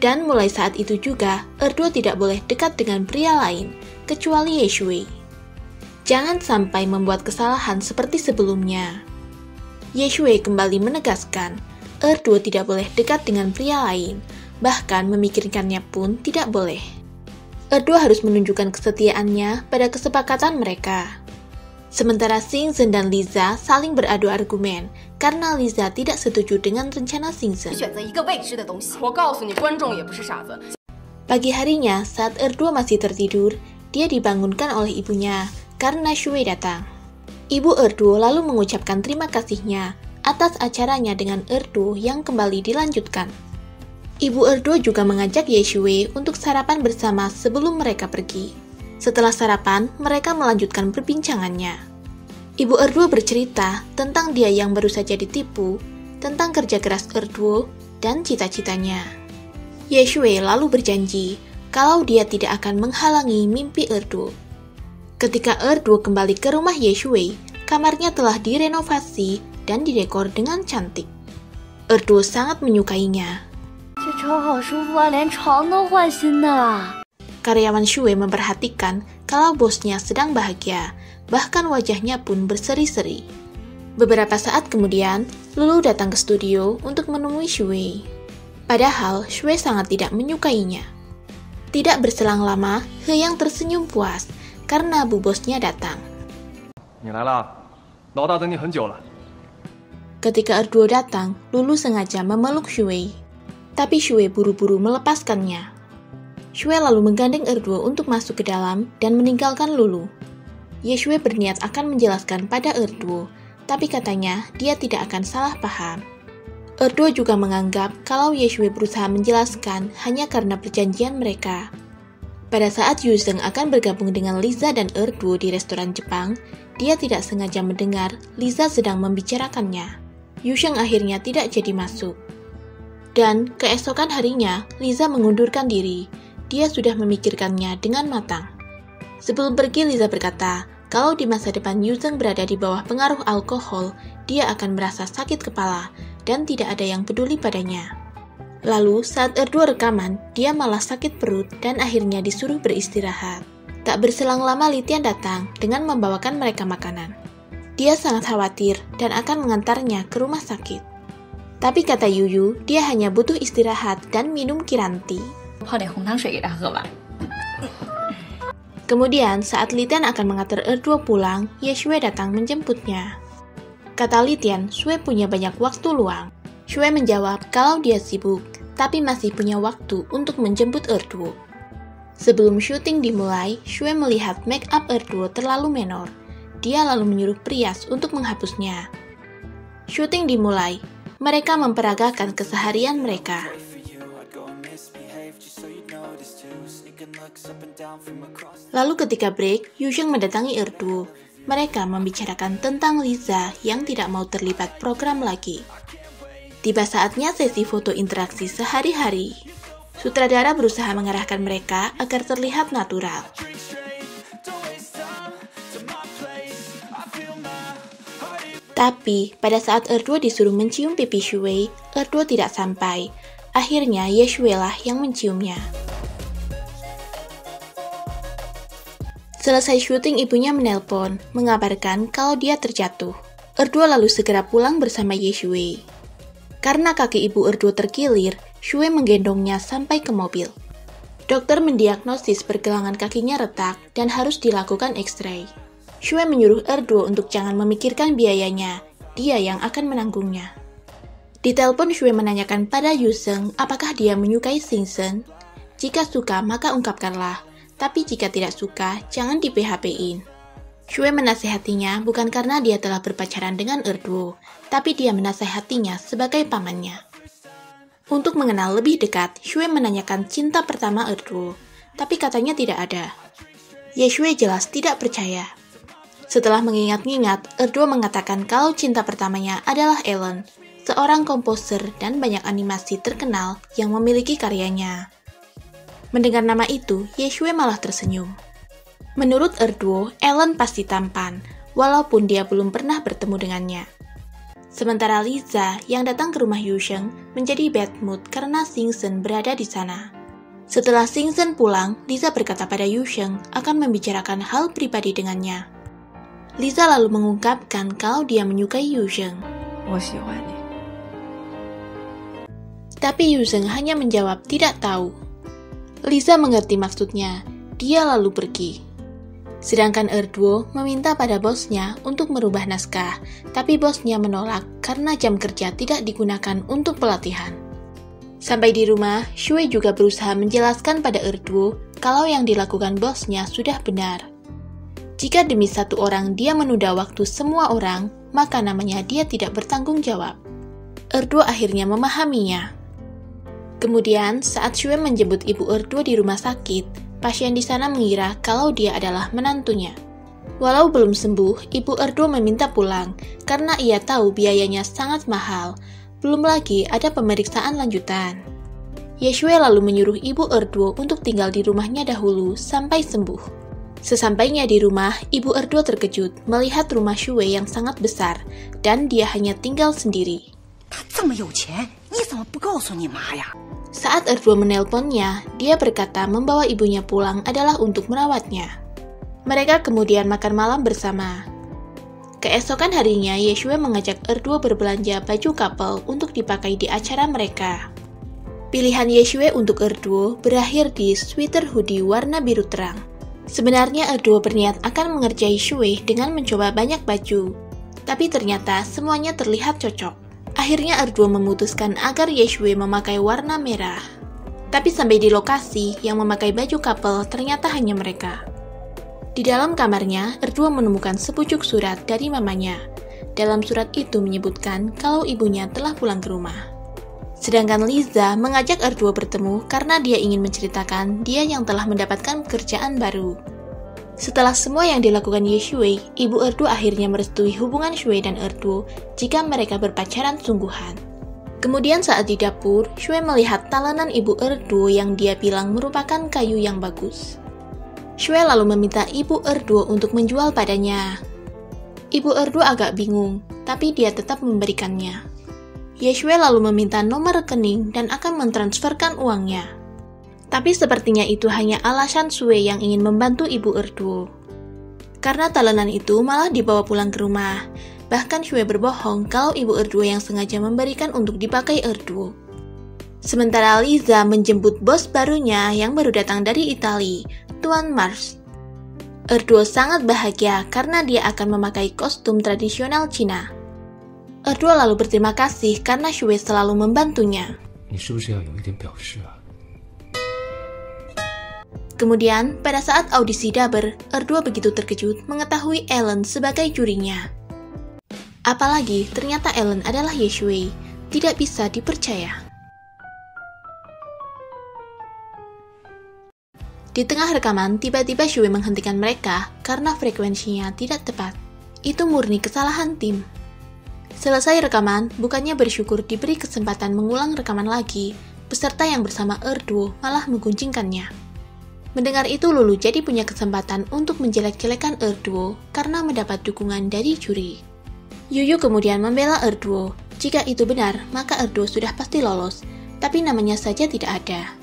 Dan mulai saat itu juga, Erduo tidak boleh dekat dengan pria lain, kecuali Yeshue. Jangan sampai membuat kesalahan seperti sebelumnya. Yeshue kembali menegaskan, Erduo tidak boleh dekat dengan pria lain, bahkan memikirkannya pun tidak boleh. Erduo harus menunjukkan kesetiaannya pada kesepakatan mereka. Sementara Xingzhen dan Liza saling beradu argumen karena Liza tidak setuju dengan rencana Xingzhen. Pagi harinya, saat Erduo masih tertidur, dia dibangunkan oleh ibunya karena Shue datang. Ibu Erduo lalu mengucapkan terima kasihnya atas acaranya dengan Erduo yang kembali dilanjutkan. Ibu Erduo juga mengajak Yeshue untuk sarapan bersama sebelum mereka pergi. Setelah sarapan, mereka melanjutkan perbincangannya. Ibu Erduo bercerita tentang dia yang baru saja ditipu, tentang kerja keras Erduo, dan cita-citanya. Yeshue lalu berjanji kalau dia tidak akan menghalangi mimpi Erduo. Ketika Erduo kembali ke rumah Yeshue, kamarnya telah direnovasi dan didekor dengan cantik. Erduo sangat menyukainya. Karyawan Shue memperhatikan kalau bosnya sedang bahagia, bahkan wajahnya pun berseri-seri. Beberapa saat kemudian, Lulu datang ke studio untuk menemui Shue. Padahal Shue sangat tidak menyukainya. Tidak berselang lama, He Yang tersenyum puas karena bu bosnya datang. Ketika Erduo datang, Lulu sengaja memeluk Shue. Tapi Shue buru-buru melepaskannya. Shue lalu menggandeng Erduo untuk masuk ke dalam dan meninggalkan Lulu. Yeshue berniat akan menjelaskan pada Erduo, tapi katanya dia tidak akan salah paham. Erduo juga menganggap kalau Yeshue berusaha menjelaskan hanya karena perjanjian mereka. Pada saat Yuzeng akan bergabung dengan Liza dan Erduo di restoran Jepang, dia tidak sengaja mendengar Liza sedang membicarakannya. Yuzeng akhirnya tidak jadi masuk. Dan keesokan harinya, Liza mengundurkan diri. Dia sudah memikirkannya dengan matang. Sebelum pergi, Liza berkata, kalau di masa depan Yuzeng berada di bawah pengaruh alkohol, dia akan merasa sakit kepala dan tidak ada yang peduli padanya. Lalu saat Erduo rekaman, dia malah sakit perut dan akhirnya disuruh beristirahat. Tak berselang lama Litian datang dengan membawakan mereka makanan. Dia sangat khawatir dan akan mengantarnya ke rumah sakit. Tapi kata Yuyu, dia hanya butuh istirahat dan minum Kiranti. Kemudian saat Litian akan mengantar Erduo pulang, Yeshue datang menjemputnya. Kata Litian, Shue punya banyak waktu luang. Shue menjawab kalau dia sibuk, tapi masih punya waktu untuk menjemput Erduo. Sebelum syuting dimulai, Shue melihat make up Erduo terlalu menor. Dia lalu menyuruh Prias untuk menghapusnya. Syuting dimulai, mereka memperagakan keseharian mereka. Lalu ketika break, Yusheng mendatangi Erduo. Mereka membicarakan tentang Liza yang tidak mau terlibat program lagi. Tiba saatnya sesi foto interaksi sehari-hari. Sutradara berusaha mengarahkan mereka agar terlihat natural. Tapi, pada saat Erduo disuruh mencium pipi Shue, Erduo tidak sampai. Akhirnya, Yeshue lah yang menciumnya. Selesai syuting, ibunya menelpon, mengabarkan kalau dia terjatuh. Erduo lalu segera pulang bersama Yeshue. Karena kaki ibu Erduo terkilir, Shue menggendongnya sampai ke mobil. Dokter mendiagnosis pergelangan kakinya retak dan harus dilakukan X-ray. Shue menyuruh Erduo untuk jangan memikirkan biayanya, dia yang akan menanggungnya. Di telepon Shue menanyakan pada Yusheng apakah dia menyukai Xingchen. Jika suka maka ungkapkanlah, tapi jika tidak suka jangan di PHP-in. Shue menasehatinya bukan karena dia telah berpacaran dengan Erduo, tapi dia menasehatinya sebagai pamannya. Untuk mengenal lebih dekat, Shue menanyakan cinta pertama Erduo, tapi katanya tidak ada. Yeshue jelas tidak percaya. Setelah mengingat-ingat, Erduo mengatakan kalau cinta pertamanya adalah Ellen, seorang komposer dan banyak animasi terkenal yang memiliki karyanya. Mendengar nama itu, Yeshue malah tersenyum. Menurut Erduo, Ellen pasti tampan, walaupun dia belum pernah bertemu dengannya. Sementara Liza yang datang ke rumah Yusheng menjadi bad mood karena Xingchen berada di sana. Setelah Xingchen pulang, Liza berkata pada Yusheng akan membicarakan hal pribadi dengannya. Liza lalu mengungkapkan kalau dia menyukai Yusheng. Tapi Yusheng hanya menjawab tidak tahu. Liza mengerti maksudnya, dia lalu pergi. Sedangkan Erduo meminta pada bosnya untuk merubah naskah, tapi bosnya menolak karena jam kerja tidak digunakan untuk pelatihan. Sampai di rumah, Shue juga berusaha menjelaskan pada Erduo kalau yang dilakukan bosnya sudah benar. Jika demi satu orang dia menunda waktu semua orang, maka namanya dia tidak bertanggung jawab. Erduo akhirnya memahaminya. Kemudian, saat Shue menjemput ibu Erduo di rumah sakit, pasien di sana mengira kalau dia adalah menantunya. Walau belum sembuh, ibu Erduo meminta pulang karena ia tahu biayanya sangat mahal. Belum lagi ada pemeriksaan lanjutan. Yeshue lalu menyuruh ibu Erduo untuk tinggal di rumahnya dahulu sampai sembuh. Sesampainya di rumah, ibu Erduo terkejut melihat rumah Shue yang sangat besar dan dia hanya tinggal sendiri. Saat Erduo menelponnya, dia berkata membawa ibunya pulang adalah untuk merawatnya. Mereka kemudian makan malam bersama. Keesokan harinya, Yeshue mengajak Erduo berbelanja baju couple untuk dipakai di acara mereka. Pilihan Yeshue untuk Erduo berakhir di sweater hoodie warna biru terang. Sebenarnya Erduo berniat akan mengerjai Shue dengan mencoba banyak baju, tapi ternyata semuanya terlihat cocok. Akhirnya Erduo memutuskan agar Yeshue memakai warna merah. Tapi sampai di lokasi, yang memakai baju couple ternyata hanya mereka. Di dalam kamarnya, Erduo menemukan sepucuk surat dari mamanya. Dalam surat itu menyebutkan kalau ibunya telah pulang ke rumah. Sedangkan Liza mengajak Erduo bertemu karena dia ingin menceritakan dia yang telah mendapatkan pekerjaan baru. Setelah semua yang dilakukan Yeshue, ibu Erduo akhirnya merestui hubungan Shue dan Erduo jika mereka berpacaran sungguhan. Kemudian saat di dapur, Shue melihat talenan ibu Erduo yang dia bilang merupakan kayu yang bagus. Shue lalu meminta ibu Erduo untuk menjual padanya. Ibu Erduo agak bingung, tapi dia tetap memberikannya. Yeshue lalu meminta nomor rekening dan akan mentransferkan uangnya. Tapi sepertinya itu hanya alasan Sue yang ingin membantu Ibu Erduo. Karena talenan itu malah dibawa pulang ke rumah. Bahkan Sue berbohong kalau Ibu Erduo yang sengaja memberikan untuk dipakai Erduo. Sementara Liza menjemput bos barunya yang baru datang dari Italia, Tuan Mars. Erduo sangat bahagia karena dia akan memakai kostum tradisional Cina. Erduo lalu berterima kasih karena Sue selalu membantunya. Kemudian, pada saat audisi dubber, Erduo begitu terkejut mengetahui Ellen sebagai jurinya. Apalagi, ternyata Ellen adalah Yeshue. Tidak bisa dipercaya. Di tengah rekaman, tiba-tiba Sue menghentikan mereka karena frekuensinya tidak tepat. Itu murni kesalahan tim. Selesai rekaman, bukannya bersyukur diberi kesempatan mengulang rekaman lagi, peserta yang bersama Erduo malah menggunjingkannya. Mendengar itu, Lulu jadi punya kesempatan untuk menjelek-jelekan Erduo karena mendapat dukungan dari juri. Yuyu kemudian membela Erduo. Jika itu benar, maka Erduo sudah pasti lolos, tapi namanya saja tidak ada.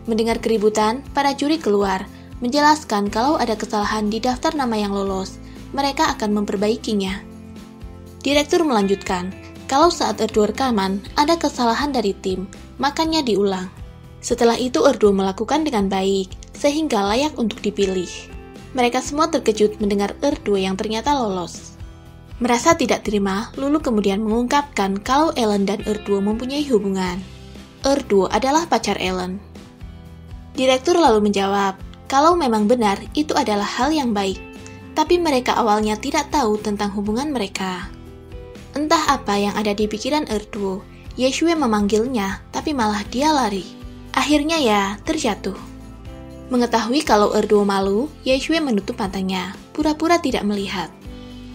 Mendengar keributan, para juri keluar, menjelaskan kalau ada kesalahan di daftar nama yang lolos, mereka akan memperbaikinya. Direktur melanjutkan, kalau saat Erduo rekaman, ada kesalahan dari tim, makanya diulang. Setelah itu Erduo melakukan dengan baik, sehingga layak untuk dipilih. Mereka semua terkejut mendengar Erduo yang ternyata lolos. Merasa tidak terima, Lulu kemudian mengungkapkan kalau Ellen dan Erduo mempunyai hubungan. Erduo adalah pacar Ellen. Direktur lalu menjawab, kalau memang benar itu adalah hal yang baik, tapi mereka awalnya tidak tahu tentang hubungan mereka. Entah apa yang ada di pikiran Erduo, Yeshue memanggilnya, tapi malah dia lari. Akhirnya ya, terjatuh. Mengetahui kalau Erduo malu, Yeshue menutup matanya, pura-pura tidak melihat.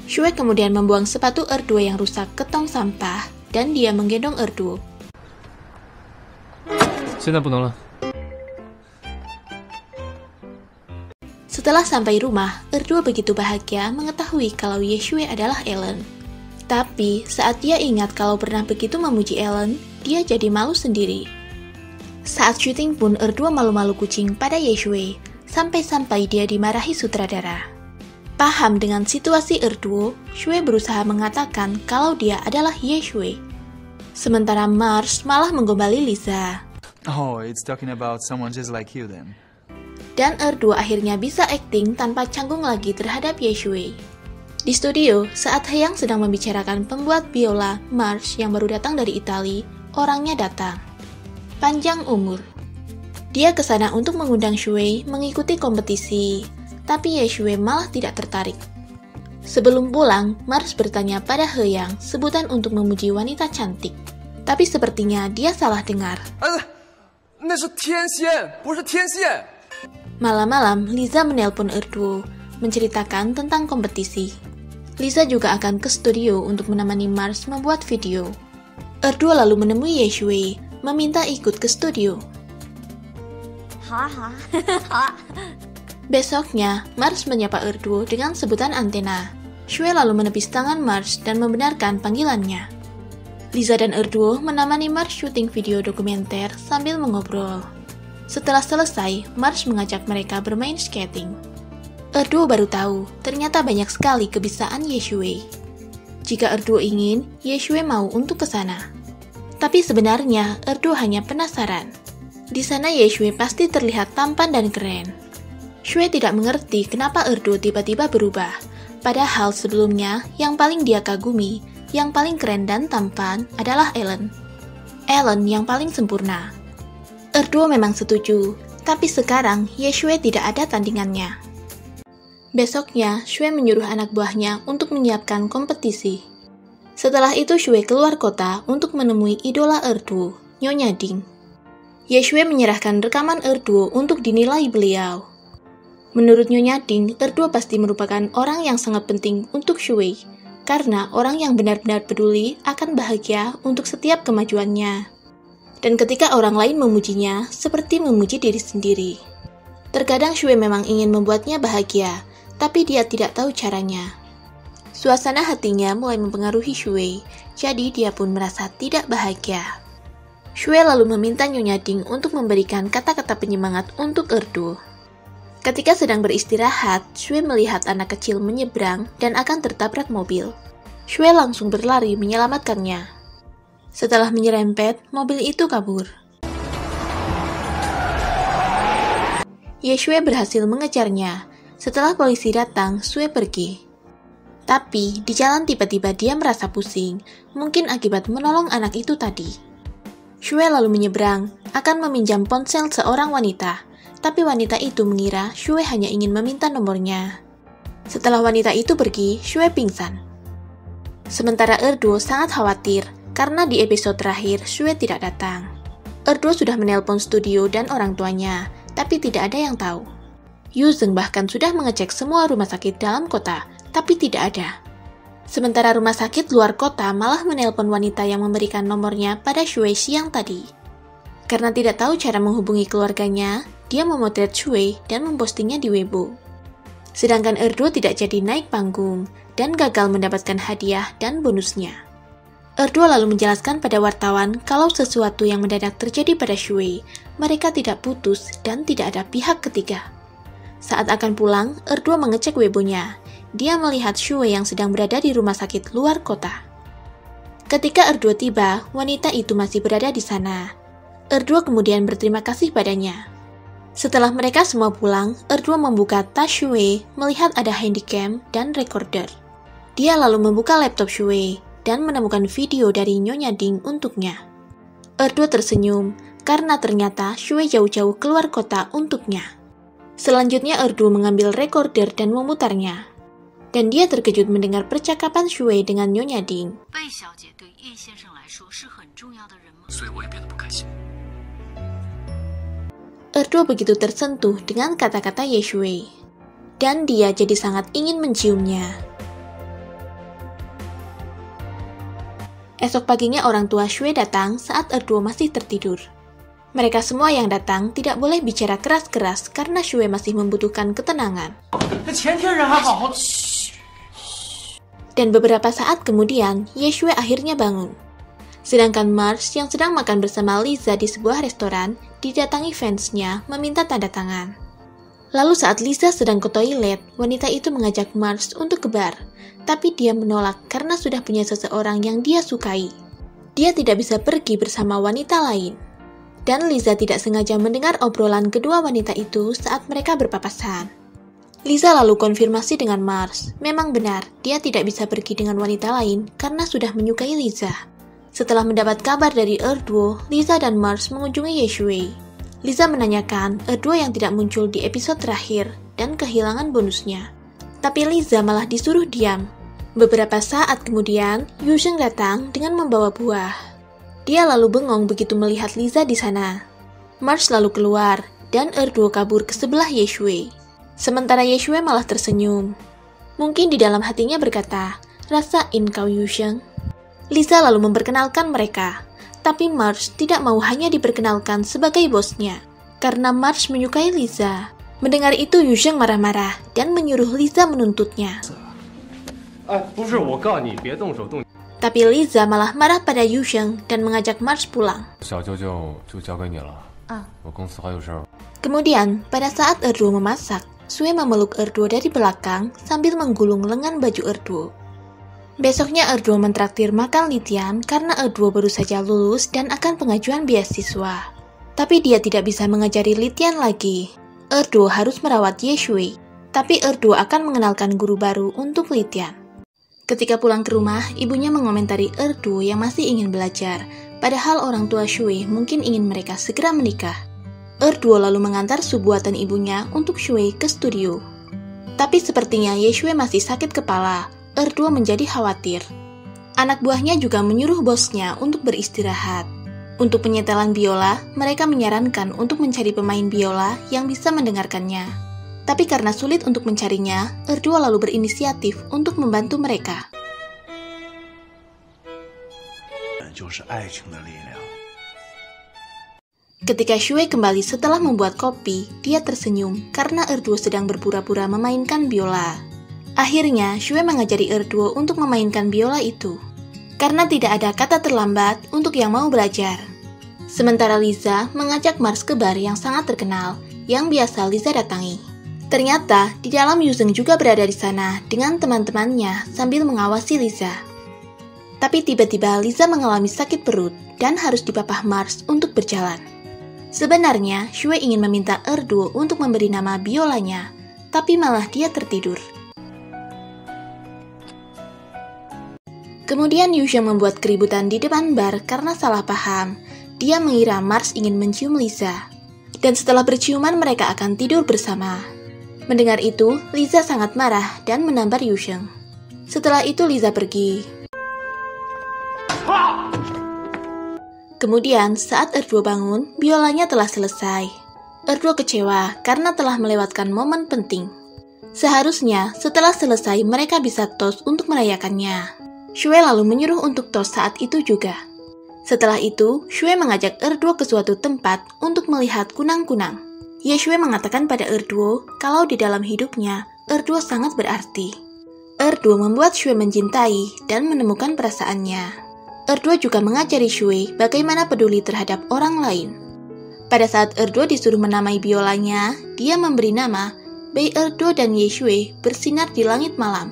Sue kemudian membuang sepatu Erduo yang rusak ke tong sampah, dan dia menggendong Erduo. Setelah sampai rumah, Erduo begitu bahagia mengetahui kalau Yeshue adalah Ellen. Tapi, saat dia ingat kalau pernah begitu memuji Ellen, dia jadi malu sendiri. Saat syuting pun Erduo malu-malu kucing pada Yeshue, sampai-sampai dia dimarahi sutradara. Paham dengan situasi Erduo, Sue berusaha mengatakan kalau dia adalah Yeshue. Sementara Mars malah menggombali Liza. Oh, it's talking about someone just like you then. Dan Erduo akhirnya bisa akting tanpa canggung lagi terhadap Yeshue. Di studio, saat Hyang sedang membicarakan pembuat biola Mars yang baru datang dari Italia, orangnya datang. Panjang umur. Dia ke sana untuk mengundang Sue mengikuti kompetisi, tapi Yeshue malah tidak tertarik. Sebelum pulang, Mars bertanya pada Hyang sebutan untuk memuji wanita cantik. Tapi sepertinya dia salah dengar. Malam-malam, Liza menelpon Erduo, menceritakan tentang kompetisi. Liza juga akan ke studio untuk menemani Mars membuat video. Erduo lalu menemui Yeshue, meminta ikut ke studio. Besoknya, Mars menyapa Erduo dengan sebutan antena. Sue lalu menepis tangan Mars dan membenarkan panggilannya. Liza dan Erduo menemani Mars syuting video dokumenter sambil mengobrol. Setelah selesai, Mars mengajak mereka bermain skating. Erduo baru tahu, ternyata banyak sekali kebiasaan Yeshue. Jika Erduo ingin, Yeshue mau untuk ke sana. Tapi sebenarnya, Erduo hanya penasaran. Di sana Yeshue pasti terlihat tampan dan keren. Sue tidak mengerti kenapa Erduo tiba-tiba berubah. Padahal sebelumnya, yang paling dia kagumi, yang paling keren dan tampan adalah Ellen. Ellen yang paling sempurna. Erduo memang setuju, tapi sekarang Yeshue tidak ada tandingannya. Besoknya, Sue menyuruh anak buahnya untuk menyiapkan kompetisi. Setelah itu Sue keluar kota untuk menemui idola Erduo, Nyonya Ding. Yeshue menyerahkan rekaman Erduo untuk dinilai beliau. Menurut Nyonya Ding, Erduo pasti merupakan orang yang sangat penting untuk Sue, karena orang yang benar-benar peduli akan bahagia untuk setiap kemajuannya. Dan ketika orang lain memujinya, seperti memuji diri sendiri. Terkadang Sue memang ingin membuatnya bahagia, tapi dia tidak tahu caranya. Suasana hatinya mulai mempengaruhi Shui, jadi dia pun merasa tidak bahagia. Shui lalu meminta Nyonya Ding untuk memberikan kata-kata penyemangat untuk Erdo. Ketika sedang beristirahat, Shui melihat anak kecil menyeberang dan akan tertabrak mobil. Shui langsung berlari menyelamatkannya. Setelah menyerempet, mobil itu kabur. Ye Shui berhasil mengejarnya. Setelah polisi datang, Shui pergi. Tapi, di jalan tiba-tiba dia merasa pusing, mungkin akibat menolong anak itu tadi. Shui lalu menyeberang, akan meminjam ponsel seorang wanita, tapi wanita itu mengira Shui hanya ingin meminta nomornya. Setelah wanita itu pergi, Shui pingsan. Sementara Erdo sangat khawatir, karena di episode terakhir Shui tidak datang. Erdo sudah menelpon studio dan orang tuanya, tapi tidak ada yang tahu. Yu Zheng bahkan sudah mengecek semua rumah sakit dalam kota, tapi tidak ada. Sementara rumah sakit luar kota malah menelpon wanita yang memberikan nomornya pada Shui siang tadi. Karena tidak tahu cara menghubungi keluarganya, dia memotret Shui dan mempostingnya di Weibo. Sedangkan Erdo tidak jadi naik panggung dan gagal mendapatkan hadiah dan bonusnya. Erdo lalu menjelaskan pada wartawan kalau sesuatu yang mendadak terjadi pada Shui, mereka tidak putus dan tidak ada pihak ketiga. Saat akan pulang, Erdo mengecek Weibo-nya. Dia melihat Shui yang sedang berada di rumah sakit luar kota. Ketika Erdo tiba, wanita itu masih berada di sana. Erdo kemudian berterima kasih padanya. Setelah mereka semua pulang, Erdo membuka tas Shui, melihat ada handycam dan recorder. Dia lalu membuka laptop Shui dan menemukan video dari Nyonya Ding untuknya. Erdo tersenyum, karena ternyata Shui jauh-jauh keluar kota untuknya. Selanjutnya Erdo mengambil recorder dan memutarnya. Dan dia terkejut mendengar percakapan Shui dengan Nyonya Ding. Erdo begitu tersentuh dengan kata-kata Ye Shui. Dan dia jadi sangat ingin menciumnya. Esok paginya orang tua Shui datang saat Erdo masih tertidur. Mereka semua yang datang tidak boleh bicara keras-keras karena Shui masih membutuhkan ketenangan. Dan beberapa saat kemudian, Ye Shui akhirnya bangun. Sedangkan Mars yang sedang makan bersama Liza di sebuah restoran, didatangi fansnya meminta tanda tangan. Lalu saat Liza sedang ke toilet, wanita itu mengajak Mars untuk ke bar, tapi dia menolak karena sudah punya seseorang yang dia sukai. Dia tidak bisa pergi bersama wanita lain. Dan Liza tidak sengaja mendengar obrolan kedua wanita itu saat mereka berpapasan. Liza lalu konfirmasi dengan Mars, memang benar dia tidak bisa pergi dengan wanita lain karena sudah menyukai Liza. Setelah mendapat kabar dari Erdo, Liza dan Mars mengunjungi Ye Shui. Liza menanyakan Erdo yang tidak muncul di episode terakhir dan kehilangan bonusnya. Tapi Liza malah disuruh diam. Beberapa saat kemudian, Yu Zheng datang dengan membawa buah. Dia lalu bengong begitu melihat Liza di sana. Mars lalu keluar, dan Erdo kabur ke sebelah Ye Shui. Sementara Ye Shui malah tersenyum. Mungkin di dalam hatinya berkata, "Rasain kau Yu Zheng." Liza lalu memperkenalkan mereka, tapi Mars tidak mau hanya diperkenalkan sebagai bosnya, karena Mars menyukai Liza. Mendengar itu Yu Zheng marah-marah dan menyuruh Liza menuntutnya. Tapi Liza malah marah pada Yu Zheng dan mengajak Mars pulang. Kemudian, pada saat Erdo memasak, Shui memeluk Erdo dari belakang sambil menggulung lengan baju Erdo. Besoknya Erdo mentraktir makan Litian karena Erdo baru saja lulus dan akan pengajuan beasiswa. Tapi dia tidak bisa mengajari Litian lagi. Erdo harus merawat Ye Shui, tapi Erdo akan mengenalkan guru baru untuk Litian. Ketika pulang ke rumah, ibunya mengomentari Erdo yang masih ingin belajar, padahal orang tua Shui mungkin ingin mereka segera menikah. Erdo lalu mengantar subuatan ibunya untuk Shui ke studio. Tapi sepertinya Ye Shui masih sakit kepala, Erdo menjadi khawatir. Anak buahnya juga menyuruh bosnya untuk beristirahat. Untuk penyetelan biola, mereka menyarankan untuk mencari pemain biola yang bisa mendengarkannya. Tapi karena sulit untuk mencarinya, Erdo lalu berinisiatif untuk membantu mereka. Ketika Shui kembali setelah membuat kopi, dia tersenyum karena Erdo sedang berpura-pura memainkan biola. Akhirnya, Shui mengajari Erduo untuk memainkan biola itu. Karena tidak ada kata terlambat untuk yang mau belajar. Sementara Liza mengajak Mars ke bar yang sangat terkenal, yang biasa Liza datangi. Ternyata, di dalam Yuzeng juga berada di sana dengan teman-temannya sambil mengawasi Liza. Tapi tiba-tiba Liza mengalami sakit perut dan harus dipapah Mars untuk berjalan. Sebenarnya, Shui ingin meminta Erduo untuk memberi nama biolanya, tapi malah dia tertidur. Kemudian Yuzeng membuat keributan di depan bar karena salah paham. Dia mengira Mars ingin mencium Liza. Dan setelah berciuman mereka akan tidur bersama. Mendengar itu, Liza sangat marah dan menampar Yuzeng. Setelah itu Liza pergi. Kemudian saat Erduo bangun, biolanya telah selesai. Erduo kecewa karena telah melewatkan momen penting. Seharusnya setelah selesai mereka bisa tos untuk merayakannya. Shui lalu menyuruh untuk tos saat itu juga. Setelah itu, Shui mengajak Erduo ke suatu tempat untuk melihat kunang-kunang. Ye Shui mengatakan pada Erduo kalau di dalam hidupnya, Erduo sangat berarti. Erduo membuat Shui mencintai dan menemukan perasaannya. Erduo juga mengajari Shui bagaimana peduli terhadap orang lain. Pada saat Erduo disuruh menamai biolanya, dia memberi nama Bei Erduo dan Ye Shui bersinar di langit malam.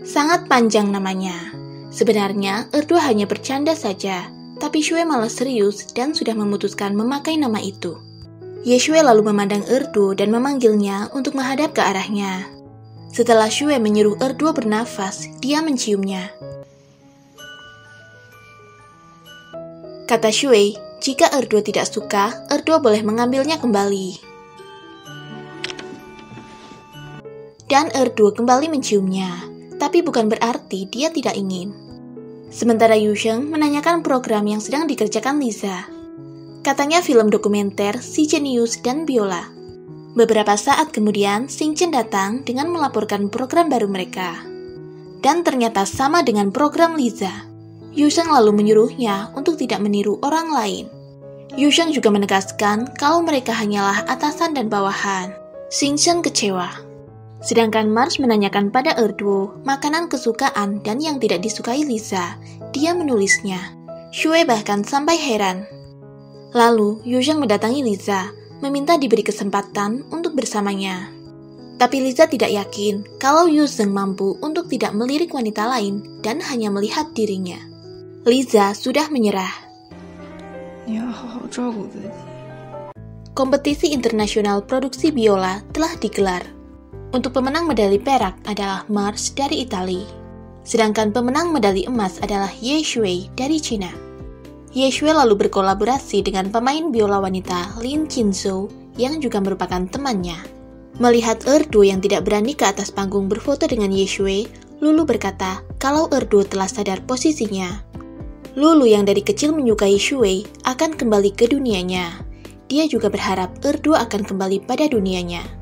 Sangat panjang namanya. Sebenarnya, Erduo hanya bercanda saja, tapi Shui malah serius dan sudah memutuskan memakai nama itu. Ye Shui lalu memandang Erduo dan memanggilnya untuk menghadap ke arahnya. Setelah Shui menyuruh Erduo bernafas, dia menciumnya. Kata Shui, jika Erduo tidak suka, Erduo boleh mengambilnya kembali. Dan Erduo kembali menciumnya, tapi bukan berarti dia tidak ingin. Sementara Yuzeng menanyakan program yang sedang dikerjakan Liza. Katanya film dokumenter Si Jenius dan Biola. Beberapa saat kemudian, Xingchen datang dengan melaporkan program baru mereka. Dan ternyata sama dengan program Liza. Yuzeng lalu menyuruhnya untuk tidak meniru orang lain. Yuzeng juga menegaskan kalau mereka hanyalah atasan dan bawahan. Xingchen kecewa. Sedangkan Mars menanyakan pada Erduo makanan kesukaan dan yang tidak disukai Liza. Dia menulisnya. Shui bahkan sampai heran. Lalu, Yuzeng mendatangi Liza, meminta diberi kesempatan untuk bersamanya. Tapi Liza tidak yakin kalau Yuzeng mampu untuk tidak melirik wanita lain dan hanya melihat dirinya. Liza sudah menyerah. Kompetisi internasional produksi biola telah digelar. Untuk pemenang medali perak adalah Mars dari Italia. Sedangkan pemenang medali emas adalah Ye Shui dari Cina. Ye Shui lalu berkolaborasi dengan pemain biola wanita Lin Qinzhou yang juga merupakan temannya. Melihat Erduo yang tidak berani ke atas panggung berfoto dengan Ye Shui, Lulu berkata kalau Erduo telah sadar posisinya. Lulu yang dari kecil menyukai Shui akan kembali ke dunianya. Dia juga berharap Erduo akan kembali pada dunianya.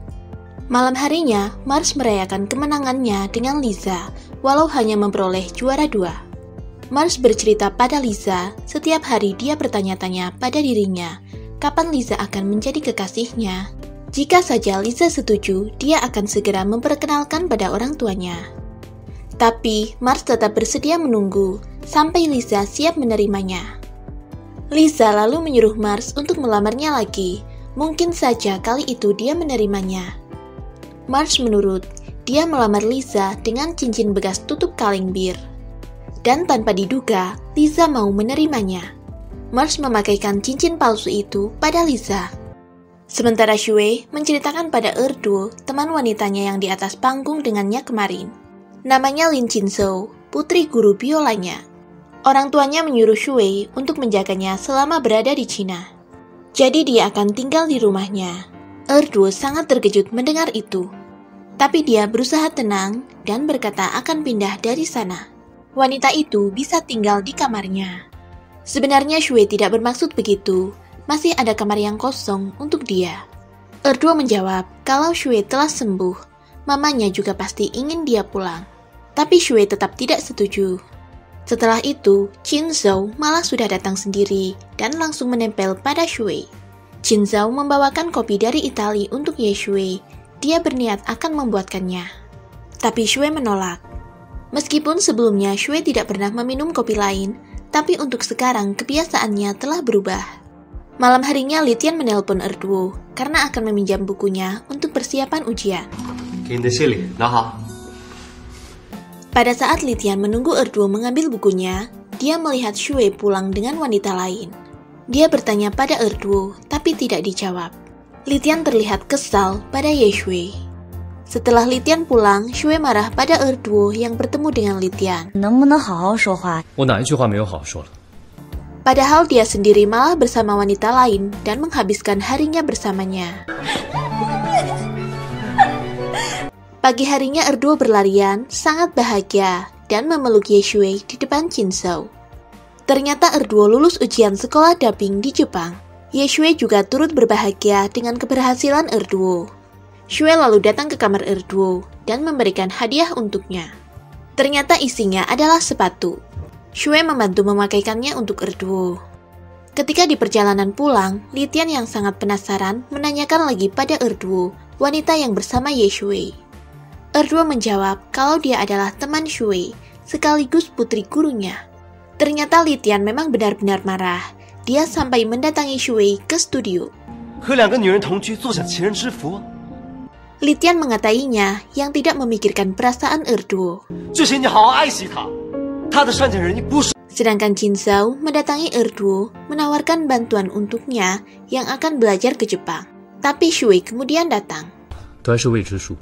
Malam harinya, Mars merayakan kemenangannya dengan Liza, walau hanya memperoleh juara 2. Mars bercerita pada Liza, setiap hari dia bertanya-tanya pada dirinya, kapan Liza akan menjadi kekasihnya. Jika saja Liza setuju, dia akan segera memperkenalkan pada orang tuanya. Tapi, Mars tetap bersedia menunggu, sampai Liza siap menerimanya. Liza lalu menyuruh Mars untuk melamarnya lagi, mungkin saja kali itu dia menerimanya. Mars menurut, dia melamar Liza dengan cincin bekas tutup kaleng bir. Dan tanpa diduga, Liza mau menerimanya. Mars memakaikan cincin palsu itu pada Liza. Sementara Shui menceritakan pada Erduo, teman wanitanya yang di atas panggung dengannya kemarin. Namanya Lin Qinzhou, putri guru biolanya. Orang tuanya menyuruh Shui untuk menjaganya selama berada di Cina. Jadi dia akan tinggal di rumahnya. Erduo sangat terkejut mendengar itu. Tapi dia berusaha tenang dan berkata akan pindah dari sana. Wanita itu bisa tinggal di kamarnya. Sebenarnya Shui tidak bermaksud begitu. Masih ada kamar yang kosong untuk dia. Erduo menjawab kalau Shui telah sembuh. Mamanya juga pasti ingin dia pulang. Tapi Shui tetap tidak setuju. Setelah itu, Qinzhou malah sudah datang sendiri dan langsung menempel pada Shui. Qinzhou membawakan kopi dari Italia untuk Ye Shui. Dia berniat akan membuatkannya. Tapi Shui menolak. Meskipun sebelumnya Shui tidak pernah meminum kopi lain, tapi untuk sekarang kebiasaannya telah berubah. Malam harinya Li Tian menelpon Erduo karena akan meminjam bukunya untuk persiapan ujian. Pada saat Li Tian menunggu Erduo mengambil bukunya, dia melihat Shui pulang dengan wanita lain. Dia bertanya pada Erduo, tapi tidak dijawab. Li Tian terlihat kesal pada Ye Shui. Setelah Li Tian pulang, Shui marah pada Erduo yang bertemu dengan Li Tian. 能不能好好说话？ 我哪一句话没有好好说了？ Padahal dia sendiri malah bersama wanita lain dan menghabiskan harinya bersamanya. Pagi harinya Erduo berlarian, sangat bahagia, dan memeluk Ye Shui di depan Jinzhou. Ternyata Erduo lulus ujian sekolah dubbing di Jepang. Ye Shui juga turut berbahagia dengan keberhasilan Erduo. Shui lalu datang ke kamar Erduo dan memberikan hadiah untuknya. Ternyata isinya adalah sepatu. Shui membantu memakaikannya untuk Erduo. Ketika di perjalanan pulang, Li Tian yang sangat penasaran menanyakan lagi pada Erduo, wanita yang bersama Ye Shui. Erduo menjawab kalau dia adalah teman Shui, sekaligus putri gurunya. Ternyata Li Tian memang benar-benar marah. Dia sampai mendatangi Shui ke studio. 和2个女人同居，坐享其人之福。 Li Tian mengatainya yang tidak memikirkan perasaan Erduo. 这些你好好爱惜她，她的善解人意不是。 Sedangkan Jinzhou mendatangi Erduo menawarkan bantuan untuknya yang akan belajar ke Jepang. Tapi Shui kemudian datang. 都还是未知数，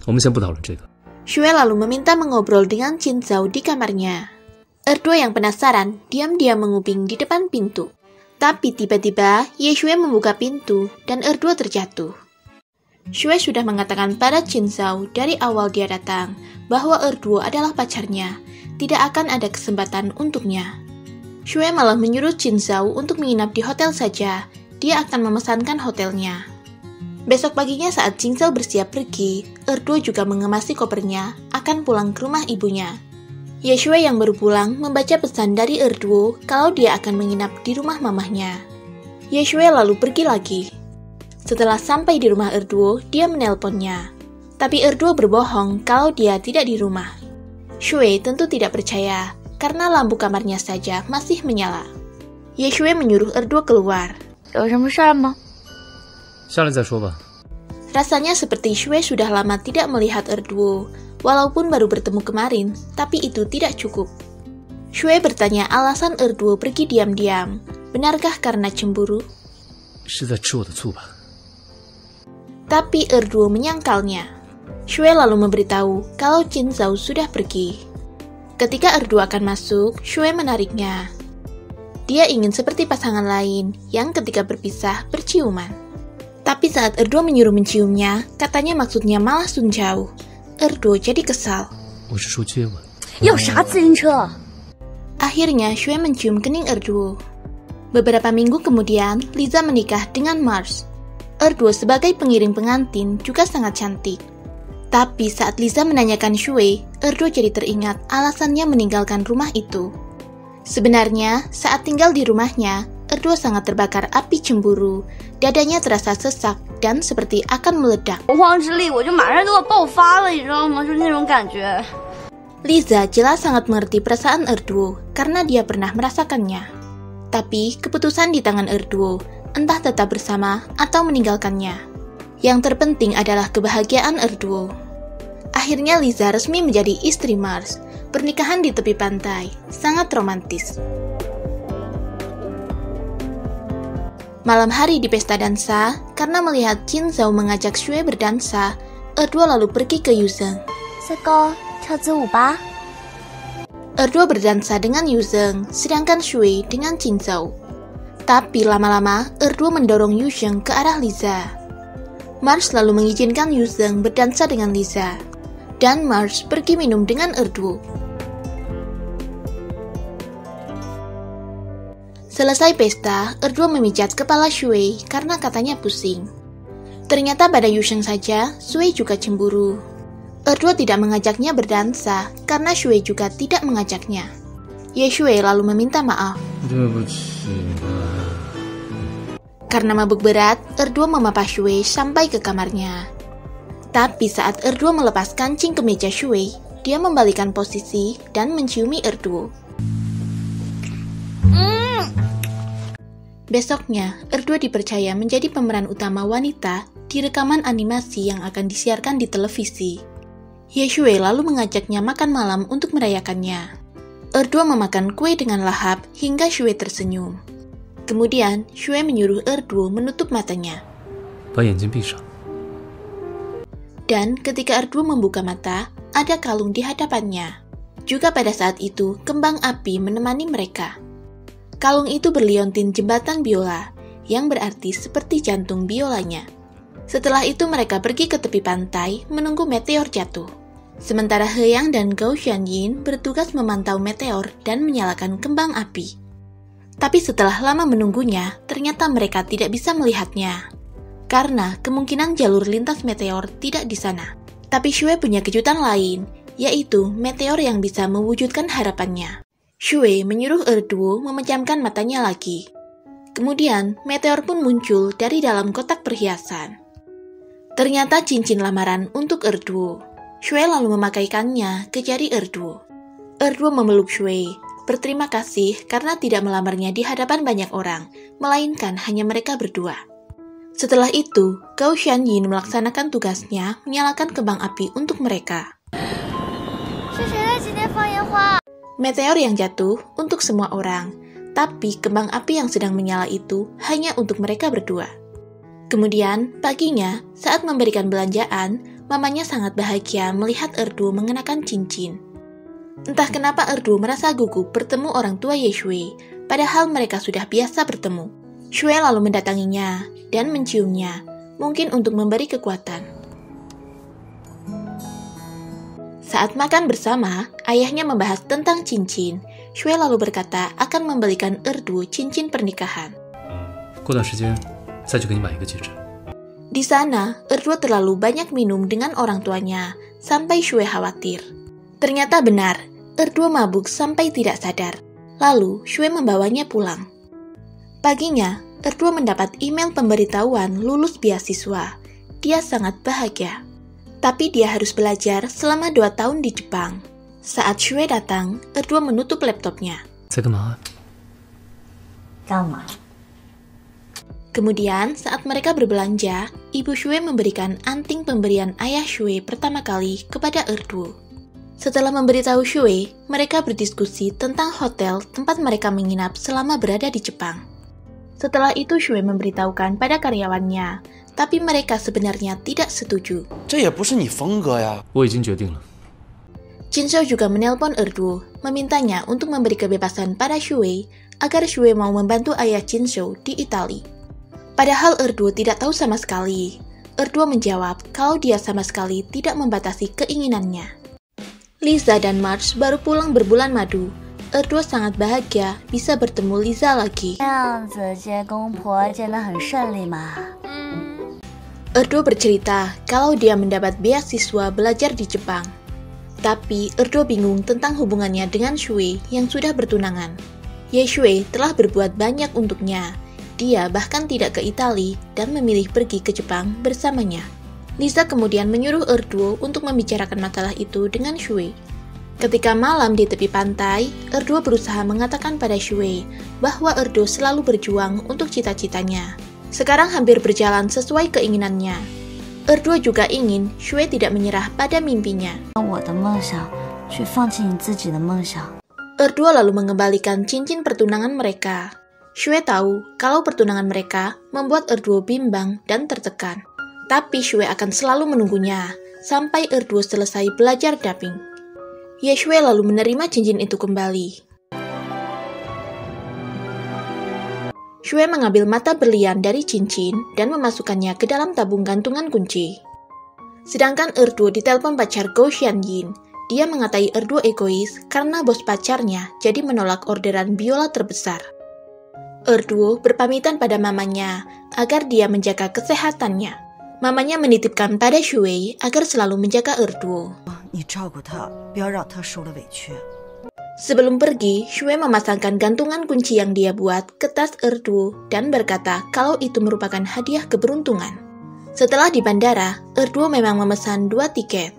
我们先不讨论这个。 Shui lalu meminta mengobrol dengan Jinzhou di kamarnya. Erduo yang penasaran diam-diam menguping di depan pintu. Tapi tiba-tiba Ye Shui membuka pintu dan Erduo terjatuh. Shui sudah mengatakan pada Jinzhou dari awal dia datang bahwa Erduo adalah pacarnya, tidak akan ada kesempatan untuknya. Shui malah menyuruh Jinzhou untuk menginap di hotel saja, dia akan memesankan hotelnya. Besok paginya saat Jinzhou bersiap pergi, Erduo juga mengemasi kopernya akan pulang ke rumah ibunya. Ye Shui yang baru pulang membaca pesan dari Erduo kalau dia akan menginap di rumah mamahnya. Ye Shui lalu pergi lagi. Setelah sampai di rumah Erduo, dia menelponnya. Tapi Erduo berbohong kalau dia tidak di rumah. Shui tentu tidak percaya karena lampu kamarnya saja masih menyala. Ye Shui menyuruh Erduo keluar. 有什么事儿吗？ 下来再说吧。 Rasanya seperti Shui sudah lama tidak melihat Erduo, walaupun baru bertemu kemarin, tapi itu tidak cukup. Shui bertanya alasan Erduo pergi diam-diam. Benarkah karena cemburu? 是在吃我的醋吧？ Tapi Erduo menyangkalnya. Shui lalu memberitahu kalau Jinzhou sudah pergi. Ketika Erduo akan masuk, Shui menariknya. Dia ingin seperti pasangan lain yang ketika berpisah berciuman. Tapi saat Erduo menyuruh menciumnya, katanya maksudnya malah Sun Jiao. Erduo jadi kesal. 我是说接吻。有啥自行车？ Akhirnya Shui mencium kening Erduo. Beberapa minggu kemudian, Liza menikah dengan Mars. Erduo sebagai pengiring pengantin juga sangat cantik. Tapi saat Liza menanyakan Shui, Erduo jadi teringat alasannya meninggalkan rumah itu. Sebenarnya, saat tinggal di rumahnya, Erduo sangat terbakar api cemburu. Dadanya terasa sesak dan seperti akan meledak. 洪荒之力，我就马上就要爆发了，你知道吗？就是那种感觉。 Liza jelas sangat mengerti perasaan Erduo karena dia pernah merasakannya. Tapi keputusan di tangan Erduo, entah tetap bersama atau meninggalkannya. Yang terpenting adalah kebahagiaan Erduo. Akhirnya Liza resmi menjadi istri Mars. Pernikahan di tepi pantai, sangat romantis. Malam hari di pesta dansa, karena melihat Jinzhou mengajak Shui berdansa, Erduo lalu pergi ke Yuzheng. 赛高跳支舞吧。 Erduo berdansa dengan Yuzheng, sedangkan Shui dengan Jinzhou. Tapi lama-lama, Erduo mendorong Yuzheng ke arah Liza. Mars lalu mengizinkan Yuzheng berdansa dengan Liza. Dan Mars pergi minum dengan Erduo. Selesai pesta, Erduo memijat kepala Shui karena katanya pusing. Ternyata pada Yuzheng saja, Shui juga cemburu. Erduo tidak mengajaknya berdansa karena Shui juga tidak mengajaknya. Ye Shui lalu meminta maaf. Karena mabuk berat, Erduo memapah Shui sampai ke kamarnya. Tapi saat Erduo melepas kancing kemeja Shui, dia membalikan posisi dan menciumi Erduo. Besoknya, Erduo dipercaya menjadi pemeran utama wanita di rekaman animasi yang akan disiarkan di televisi. Ye Shui lalu mengajaknya makan malam untuk merayakannya. Erduo memakan kue dengan lahap hingga Shui tersenyum. Kemudian, Shui menyuruh Erduo menutup matanya. 把眼睛闭上。 Dan ketika Erduo membuka mata, ada kalung di hadapannya. Juga pada saat itu, kembang api menemani mereka. Kalung itu berliontin jembatan biola, yang berarti seperti jantung biolanya. Setelah itu mereka pergi ke tepi pantai menunggu meteor jatuh. Sementara He Yang dan Gao Xianyin bertugas memantau meteor dan menyalakan kembang api. Tapi setelah lama menunggunya, ternyata mereka tidak bisa melihatnya. Karena kemungkinan jalur lintas meteor tidak di sana. Tapi Shui punya kejutan lain, yaitu meteor yang bisa mewujudkan harapannya. Shui menyuruh Erduo memejamkan matanya lagi. Kemudian, meteor pun muncul dari dalam kotak perhiasan. Ternyata cincin lamaran untuk Erduo. Shui lalu memakaikannya ke jari Erduo. Erduo memeluk Shui, berterima kasih karena tidak melamarnya di hadapan banyak orang, melainkan hanya mereka berdua. Setelah itu, Gao Xianyin melaksanakan tugasnya menyalakan kembang api untuk mereka. Meteor yang jatuh untuk semua orang, tapi kembang api yang sedang menyala itu hanya untuk mereka berdua. Kemudian, paginya, saat memberikan belanjaan, mamanya sangat bahagia melihat Erduo mengenakan cincin. Entah kenapa Erduo merasa gugup bertemu orang tua Ye Shui, padahal mereka sudah biasa bertemu. Shui lalu mendatanginya dan menciumnya, mungkin untuk memberi kekuatan. Saat makan bersama, ayahnya membahas tentang cincin. Shui lalu berkata akan membelikan Erduo cincin pernikahan. 过段时间再去给你买一个戒指。 Di sana, Erduo terlalu banyak minum dengan orang tuanya, sampai Shui khawatir. Ternyata benar, Erduo mabuk sampai tidak sadar. Lalu, Shui membawanya pulang. Paginya, Erduo mendapat email pemberitahuan lulus beasiswa. Dia sangat bahagia. Tapi dia harus belajar selama 2 tahun di Jepang. Saat Shui datang, Erduo menutup laptopnya. 在干嘛？ 干嘛？ Kemudian, saat mereka berbelanja, Ibu Shui memberikan anting pemberian ayah Shui pertama kali kepada Erduo. Setelah memberitahu Shui, mereka berdiskusi tentang hotel tempat mereka menginap selama berada di Jepang. Setelah itu Shui memberitahukan pada karyawannya, tapi mereka sebenarnya tidak setuju. 这也不是你风格呀。 我已经决定了。 Jinzhou juga menelpon Erduo, memintanya untuk memberi kebebasan pada Shui agar Shui mau membantu ayah Jinzhou di Italia. Padahal Erduo tidak tahu sama sekali. Erduo menjawab kalau dia sama sekali tidak membatasi keinginannya. Lisa dan Marge baru pulang berbulan madu. Erduo sangat bahagia bisa bertemu Lisa lagi. 这样子接公婆真的很顺利嘛？ Erduo bercerita kalau dia mendapat beasiswa belajar di Jepang. Tapi Erduo bingung tentang hubungannya dengan Shui yang sudah bertunangan. Ye Shui telah berbuat banyak untuknya. Dia bahkan tidak ke Italia dan memilih pergi ke Jepang bersamanya. Lisa kemudian menyuruh Erduo untuk membicarakan masalah itu dengan Shui. Ketika malam di tepi pantai, Erduo berusaha mengatakan pada Shui bahwa Erduo selalu berjuang untuk cita-citanya. Sekarang hampir berjalan sesuai keinginannya. Erduo juga ingin Shui tidak menyerah pada mimpinya. 我的梦想，去放弃你自己的梦想。 Erduo lalu mengembalikan cincin pertunangan mereka. Shui tahu kalau pertunangan mereka membuat Erduo bimbang dan tertekan. Tapi Shui akan selalu menunggunya sampai Erduo selesai belajar dubbing. Ye Shui lalu menerima cincin itu kembali. Shui mengambil mata berlian dari cincin dan memasukkannya ke dalam tabung gantungan kunci. Sedangkan Erduo ditelepon pacar Gao Xianyin. Dia mengatai Erduo egois karena bos pacarnya jadi menolak orderan biola terbesar. Erduo berpamitan pada mamanya agar dia menjaga kesehatannya. Mamanya menitipkan pada Shui agar selalu menjaga Erduo. 你照顾他，不要让他受了委屈。 Sebelum pergi, Shui memasangkan gantungan kunci yang dia buat ke tas Erduo dan berkata kalau itu merupakan hadiah keberuntungan. Setelah di bandara, Erduo memang memesan 2 tiket.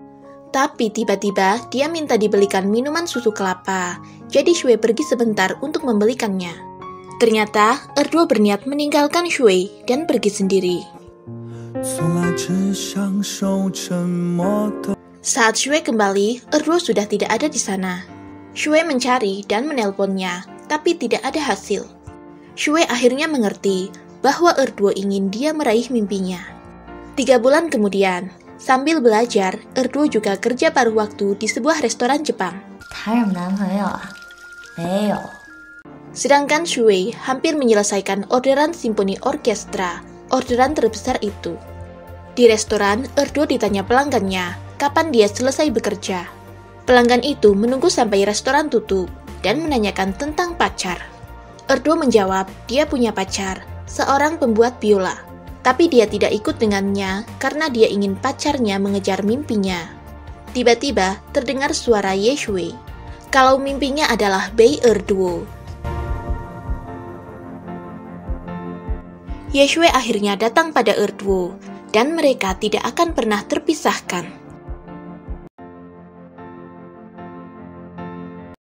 Tapi tiba-tiba dia minta dibelikan minuman susu kelapa, jadi Shui pergi sebentar untuk membelikannya. Ternyata Erduo berniat meninggalkan Shui dan pergi sendiri. Saat Shui kembali, Erduo sudah tidak ada di sana. Shui mencari dan menelponnya, tapi tidak ada hasil. Shui akhirnya mengerti bahwa Erduo ingin dia meraih mimpinya. 3 bulan kemudian, sambil belajar, Erduo juga kerja paruh waktu di sebuah restoran Jepang. 谈什么男朋友啊？没有。 Sedangkan Shui hampir menyelesaikan orderan simfoni orkestra, orderan terbesar itu. Di restoran, Erduo ditanya pelanggannya kapan dia selesai bekerja. Pelanggan itu menunggu sampai restoran tutup dan menanyakan tentang pacar. Erduo menjawab dia punya pacar, seorang pembuat biola. Tapi dia tidak ikut dengannya karena dia ingin pacarnya mengejar mimpinya. Tiba-tiba terdengar suara Ye Shui. Kalau mimpinya adalah Bei Erduo. Ye Shui akhirnya datang pada Erduo dan mereka tidak akan pernah terpisahkan.